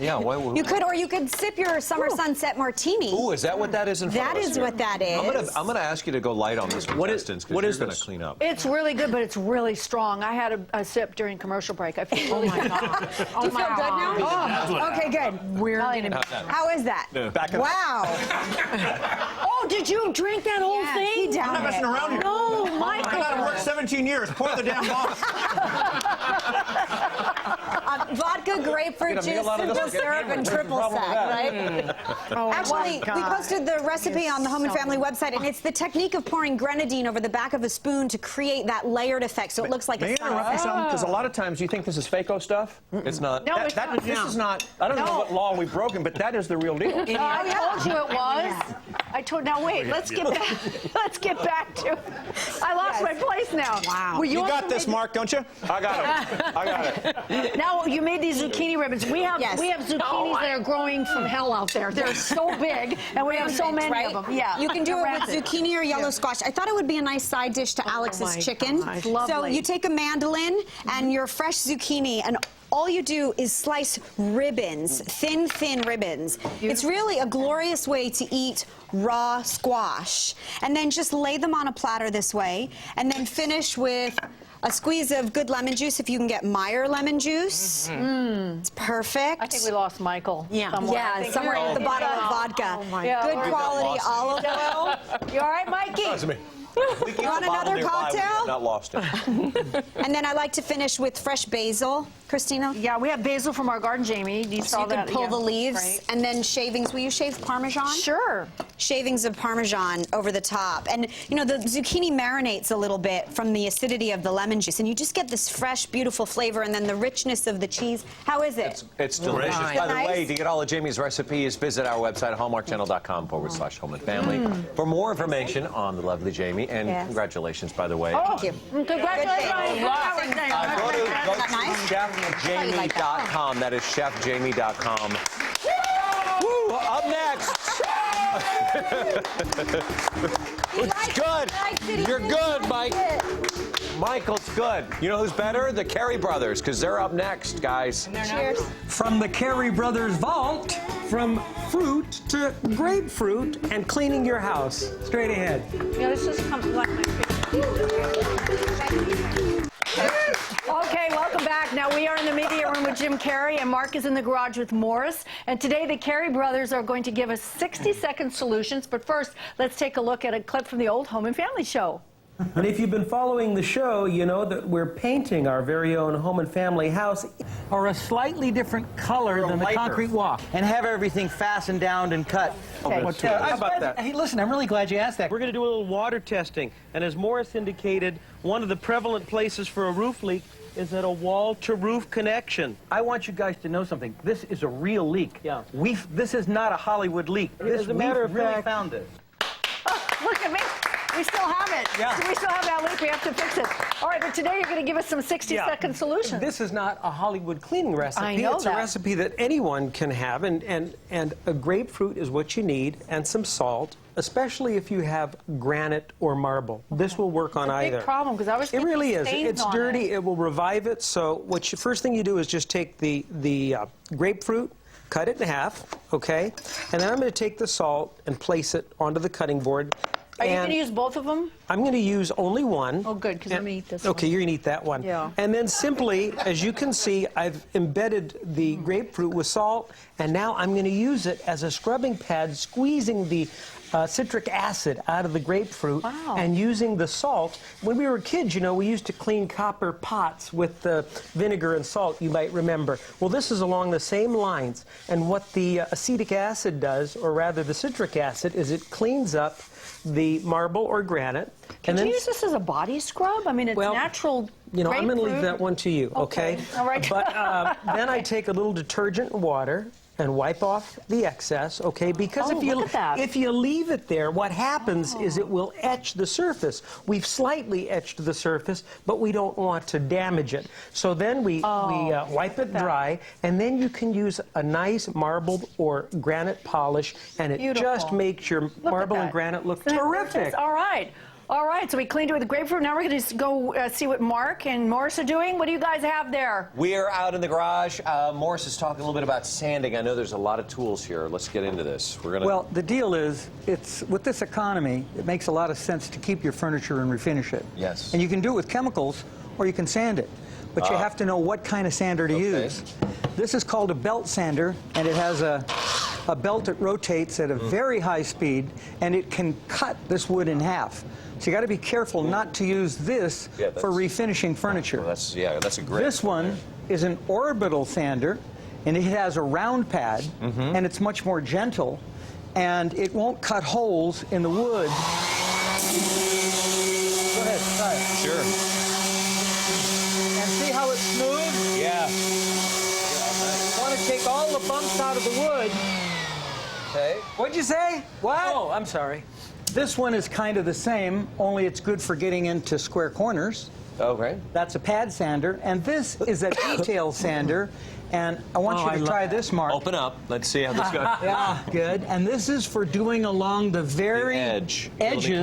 Yeah, why would You could, or you could sip your summer sunset martini. Ooh, is that what that is in front That of us is here? what that is. I'm gonna ask you to go light on this, contestants, because you're gonna clean up. It's really good, but it's really strong. I had a sip during commercial break. I feel really good. Do you feel good now? Oh, okay, good. We're How is that? Back in Wow. Oh, did you drink that whole Yes, thing? he downed I'm not messing around here. No, Michael. I've been worked 17 years. Pour the damn bottle. Vodka, grapefruit Get a meal juice, out of this, simple get a syrup, hammered. and What's the triple problem sec, with that? right? Actually, we posted the recipe on the Home and Family website, and it's the technique of pouring grenadine over the back of a spoon to create that layered effect, so it looks like May I it's interrupt you something? Because a lot of times you think this is fake-o stuff. It's not. No, it's not. This is not, I don't know what law we've broken, but that is the real deal. I told you it was. I told. Now wait. Let's get back. Let's get back to. I lost my place now. Wow. Well, You also got this, made- Mark, don't you? I got it. I got it. Now you made these zucchini ribbons. We have Yes. zucchinis that are growing from hell out there. They're so big, and we have so many right? of them. Yeah. You can do it with Rampant. zucchini or yellow squash. I thought it would be a nice side dish to Alex's chicken. gosh. So Lovely. you take a mandolin and your fresh zucchini, and all you do is slice ribbons, thin ribbons. It's really a glorious way to eat raw squash. And then just lay them on a platter this way, and then finish with a squeeze of good lemon juice if you can get Meyer lemon juice. It's perfect. I think we lost Michael. Yeah, Somewhere. I think somewhere we're- at the bottom of vodka. Oh my Good God. quality olive oil. You all right, Mikey? That's me. We keep You want the bottle another nearby, we have cocktail? not lost it. And then I like to finish with fresh basil. Christina? Yeah, we have basil from our garden, Jamie. You So saw you can that. pull yeah. the leaves, Right. and then shavings. Will you shave Parmesan? Sure. Shavings of Parmesan over the top. And, you know, the zucchini marinates a little bit from the acidity of the lemon juice, and you just get this fresh, beautiful flavor, and then the richness of the cheese. How is it? It's delicious. Nice. By the Nice. way, to get all of Jamie's recipes, visit our website, hallmarkchannel.com/home and family. For more information on the lovely Jamie, and Yes. congratulations, by the way. Oh, Thank you. congratulations. Go to nice? chefjamie.com. That is chefjamie.com. Woo! Up next. It's good. You're good, Mike. Michael's good. You know who's better? The Carey brothers, because they're up next, guys. Cheers. From the Carey Brothers vault, from fruit to grapefruit and cleaning your house. Straight ahead. Yeah, this just comes like my Okay, welcome back. Now we are in the media room with Jim Carey, and Mark is in the garage with Morris. And today the Carey brothers are going to give us 60-second solutions. But first, let's take a look at a clip from the old Home and Family show. And if you've been following the show, you know that we're painting our very own home and family house or a slightly different color than the concrete walk. And have everything fastened down and cut. Okay. How about that? Hey, listen, I'm really glad you asked that. We're going to do a little water testing. And as Morris indicated, one of the prevalent places for a roof leak is at a wall-to-roof connection. I want you guys to know something. This is a real leak. Yeah. This is not a Hollywood leak. As a matter of fact, found this. Oh, look at me. We still have it. Yeah. We still have that leak. We have to fix it. All right, but today you're going to give us some 60-second solutions. This is not a Hollywood cleaning recipe. I know it's that. a recipe that anyone can have, and a grapefruit is what you need, and some salt, especially if you have granite or marble. This will work on It's a either. big problem because I was. It really is. Stains It's on dirty. It will revive it. So first thing you do is just take the grapefruit, cut it in half, okay? And then I'm going to take the salt and place it onto the cutting board. Are you going to use both of them? I'm going to use only one. Oh, good, because I'm going to eat this Okay, one. you're going to eat that one. Yeah. And then simply, as you can see, I've embedded the grapefruit with salt, and now I'm going to use it as a scrubbing pad, squeezing the citric acid out of the grapefruit and using the salt. When we were kids, you know, we used to clean copper pots with vinegar and salt, you might remember. Well, this is along the same lines, and what the acetic acid does, or rather the citric acid, is it cleans up the marble or granite. Can you use this as a body scrub? I mean, it's natural. You know, I'm going to leave grapefruit. that one to you, okay? All right. But then I take a little detergent and water, and wipe off the excess, okay? Because if you leave it there, what happens is it will etch the surface. We've slightly etched the surface, but we don't want to damage it. So then we wipe it dry, and then you can use a nice marble or granite polish, and it just makes your marble and granite look terrific. All right. All right, so we cleaned it with the grapefruit. Now we're going to go see what Mark and Morris are doing. What do you guys have there? We are out in the garage. Morris is talking a little bit about sanding. I know there's a lot of tools here. Let's get into this. We're gonna. Well, the deal is, it's with this economy, it makes a lot of sense to keep your furniture and refinish it. Yes. And you can do it with chemicals, or you can sand it. But you have to know what kind of sander to use. This is called a belt sander, and it has a belt that rotates at a very high speed, and it can cut this wood in half. So you got to be careful not to use this for refinishing furniture. Well, that's a great. This one is an orbital sander, and it has a round pad, and it's much more gentle, and it won't cut holes in the wood. Go ahead, try it. Sure. And see how it's smooth? Yeah. You want to take all the bumps out of the wood. Okay. What'd you say? What? Oh, I'm sorry. This one is kind of the same, only it's good for getting into square corners. Okay. That's a pad sander, and this is a detail sander, and I want you to try this, Mark. Open up. Let's see how this goes. Yeah, good. And this is for doing along the very edges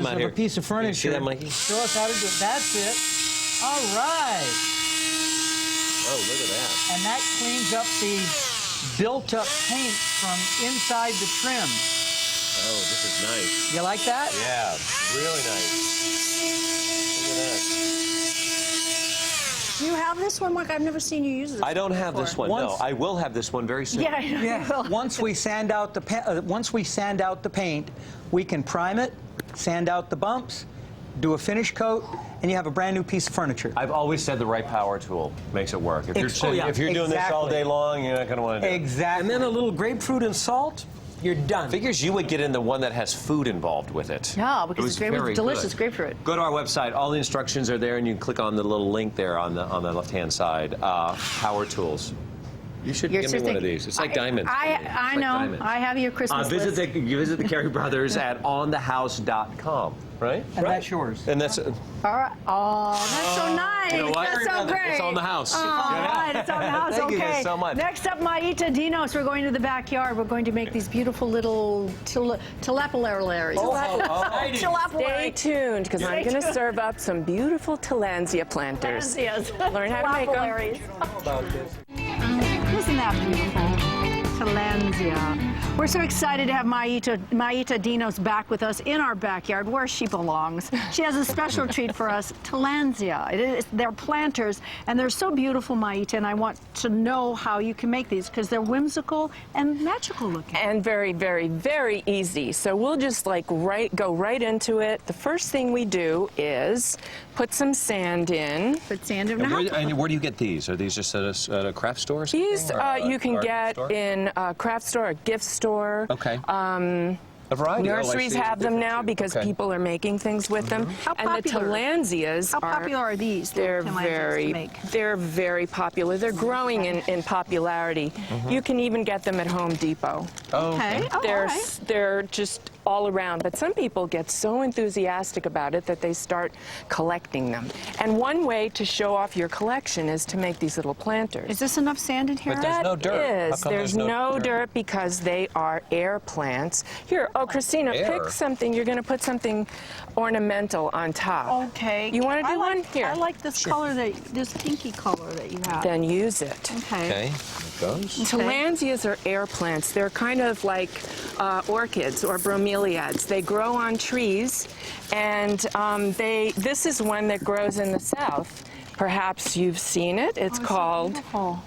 of a piece of furniture. You see that, Mikey? Show us how to do it. That's it. All right. Oh, look at that. And that cleans up the built-up paint from inside the trim. Oh, this is nice. You like that? Yeah, really nice. Look at that. Do you have this one, Mark? I've never seen you use this. I don't have this one. No, I will have this one very soon. Yeah. Once we sand out the paint, we can prime it, sand out the bumps, do a finish coat, and you have a brand new piece of furniture. I've always said the right power tool makes it work. If you're doing this all day long, you're not going to want to do it. Exactly. And then a little grapefruit and salt, you're done. Figures you would get in the one that has food involved with it. Yeah, because it's delicious grapefruit. Go to our website. All the instructions are there, and you can click on the little link there on the left-hand side. Power tools. You should give me one of these. It's like diamonds. I know. Diamonds. I have your Christmas list. Visit the Carey Brothers at onthehouse.com, right? And that's yours. And that's. All right. Oh, that's so nice. You know what? That's so great. It's on the house. All right, it's on the house. Thank okay. you guys so much. Next up, Maita Dinos. We're going to the backyard. We're going to make these beautiful little tilapia. Stay tuned, because I'm going to serve up some beautiful tillandsia planters. Learn how to make them. Isn't that beautiful? Tillandsia. We're so excited to have Maita Dinos back with us in our backyard, where she belongs. She has a special treat for us, tillandsia. They're planters, and they're so beautiful, Maita, and I want to know how you can make these, because they're whimsical and magical looking. And very, very, very easy. So we'll just go right into it. The first thing we do is put some sand in. Put sand in. And where do you get these? Are these just at a craft store? These you can get in a craft store, a gift store. Okay. A variety. Nurseries have them now because people are making things with them. How popular? And the tillandsias How popular are these? They're very popular. They're growing in popularity. You can even get them at Home Depot. Okay. They're just all around, but some people get so enthusiastic about it that they start collecting them. And one way to show off your collection is to make these little planters. Is this enough sand in here? But there's no dirt. How come There's no dirt because they are air plants. Here, Christina, pick something. You're going to put something ornamental on top. Okay. You want to do one? Here. I like this color, this pinky color that you have. Then use it. Okay. Here it goes. Tillandsias are air plants. They're kind of like orchids or bromeliads. They grow on trees, and this is one that grows in the south. Perhaps you've seen it. It's called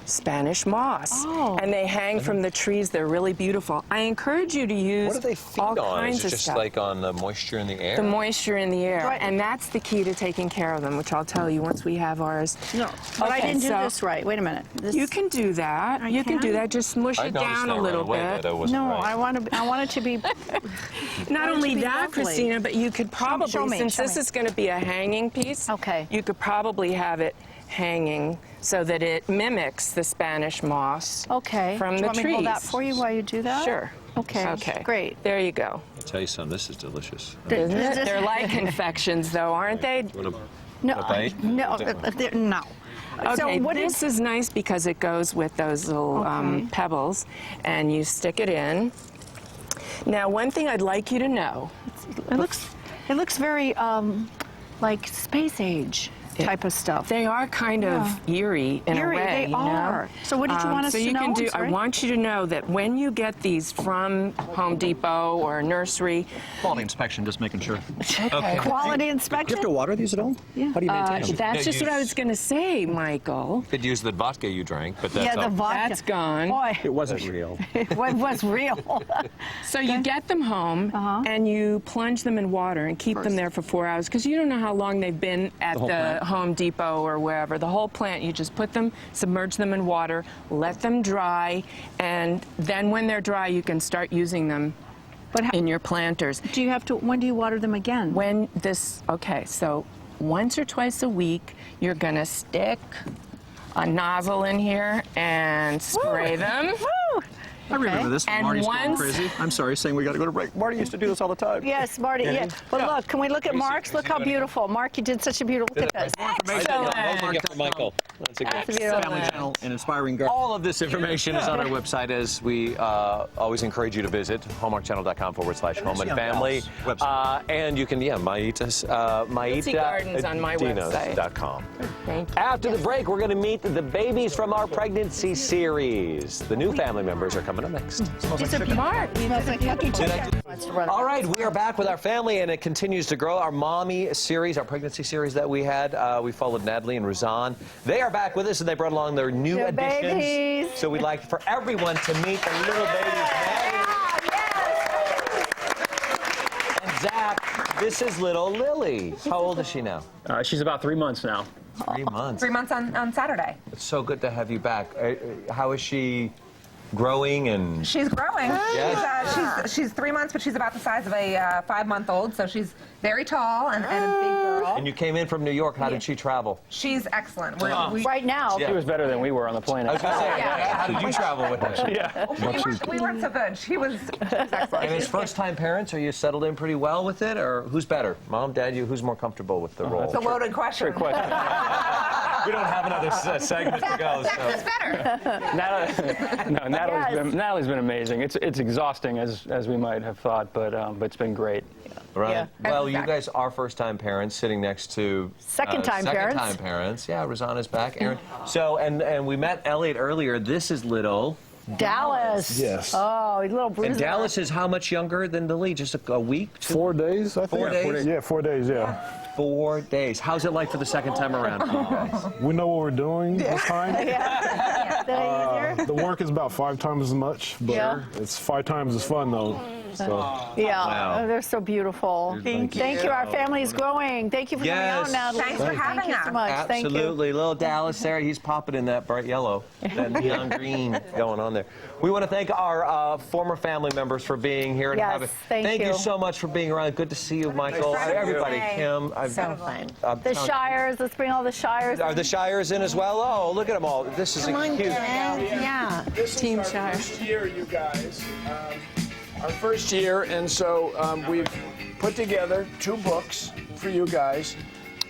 Spanish moss. And they hang from the trees. They're really beautiful. I encourage you to use What do they feed all on? kinds Is it of just stuff. like on the moisture in the air? The moisture in the air. And that's the key to taking care of them, which I'll tell you once we have ours. No, but I didn't do this right. Wait a minute. You can do that. You can do that. Just mush it down a little bit. No, I want it to be. Not only that, lovely. Christina, but you could probably, Show me. this is going to be a hanging piece, you could probably have it hanging so that it mimics the Spanish moss Okay. from Do you the want me trees. to hold that for you while you do that? Sure. Okay. Okay. Great. There you go. I'll tell you something, this is delicious. Isn't it? They're like confections, though, aren't they? No, A bite? no, no. Okay, So what this is nice because it goes with those little pebbles, and you stick it in. Now, one thing I'd like you to know. It looks very like space age type of stuff. They are kind of eerie in a way. They you know? are. So what did you want us so to you know? Can do, I'm sorry. I want you to know that when you get these from Home Depot or a nursery. Quality inspection, just making sure. Okay. Quality inspection. Do you have to water these at all? Yeah. How do you maintain them? That's just what I was going to say, Michael. Could use the vodka you drank, but that's the vodka. That's gone. Boy, It wasn't real. it was real. So you get them home and you plunge them in water and keep them there for 4 hours because you don't know how long they've been at the Home Depot or wherever. The whole plant, you just put them, submerge them in water, let them dry, and then when they're dry, you can start using them in your planters. Do you have to? When do you water them again? Okay, so once or twice a week, you're gonna stick a nozzle in here and spray them. Woo! I remember this when And Marty's going once- crazy. I'm sorry, saying we got to go to break. Marty used to do this all the time. Yes, Marty. Yeah. But look, can we look at Mark's? Look how beautiful. Mark, you did such a beautiful. Look at this. Excellent. Michael. That's a good. Family channel and inspiring garden. All of this information is on our website, as we always encourage you to visit, hallmarkchannel.com/home and family. And you can, might us, See gardens on my website. Dinos.com. Thank you. After the break, we're going to meet the babies from our pregnancy series. The new family members are coming up next. Mark. Smells like lucky chicken. All right, we are back with our family, and it continues to grow. Our mommy series, our pregnancy series that we had, we followed Natalie and Razan. They are back with us, and they brought along their new additions. Babies. So we'd like for everyone to meet the little babies. And Zach, this is little Lily. How old is she now? She's about 3 months now. 3 months. 3 months on Saturday. It's so good to have you back. How is she growing and? She's growing. Yes. She's 3 months, but she's about the size of a 5-month-old, so she's very tall and a big girl. And you came in from New York. How did she travel? She's excellent. Right now. She was better than we were on the plane. I was going to say, how did you travel with her? Yeah. We weren't so good. She was excellent. And as first-time parents, are you settled in pretty well with it, or who's better, Mom, Dad, you? Who's more comfortable with the role? It's a loaded question. Good question. We don't have another segment to go. Who's better? Natalie's been amazing. It's exhausting as we might have thought, but it's been great. Right. Yeah. Well, you guys are first-time parents, sitting next to Second-time parents. Second-time parents. Yeah, Rosanna's back. Aaron. So, and we met Elliot earlier. This is little Dallas. Yes. Oh, little bruiser. And Dallas is how much younger than Lily? Just a week? 4 days, I think. 4 days? Yeah, 4 days, yeah. 4 days. How's it like for the second time around for you guys? We know what we're doing this time. The work is about 5 times as much, but it's 5 times as fun, though. So. Yeah, Wow. they're so beautiful. Thank you. Our family is growing. Thank you for coming out, Natalie. Thanks for having Thank you so us. much. Absolutely. Little Dallas there, he's popping in that bright yellow, that neon green going on there. We want to thank our former family members for being here. And Yes, thank you you. so much for being around. Good to see you, Michael. Everybody, Kim. So fun. The Shires. Let's bring all the Shires. Are the Shires in as well? Oh, look at them all. This is a cute. Yeah. This is our first year, you guys. Our first year, and so we've put together 2 books for you guys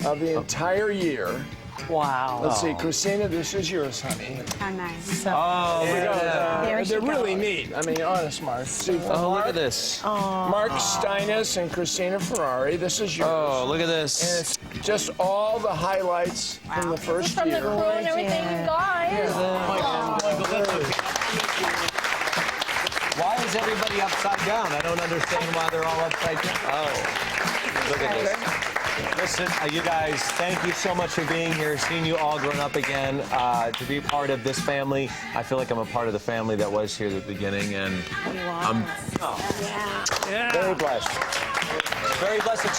of the entire year. Wow. Let's see, Christina, this is yours, honey. How nice. Oh, There you go. There she They're really goes. neat. I mean, honest, Mark. See, Oh, look at this. Mark Steinis and Christina Ferrari. This is yours. Oh, look at And this. it's just all the highlights from the first From the year. crew and everything, you guys. Why is everybody upside down? I don't understand why they're all upside down. Oh, look at this. Listen, you guys, thank you so much for being here, seeing you all grown up again. To be part of this family, I feel like I'm a part of the family that was here at the beginning, and I'm very blessed. Very blessed.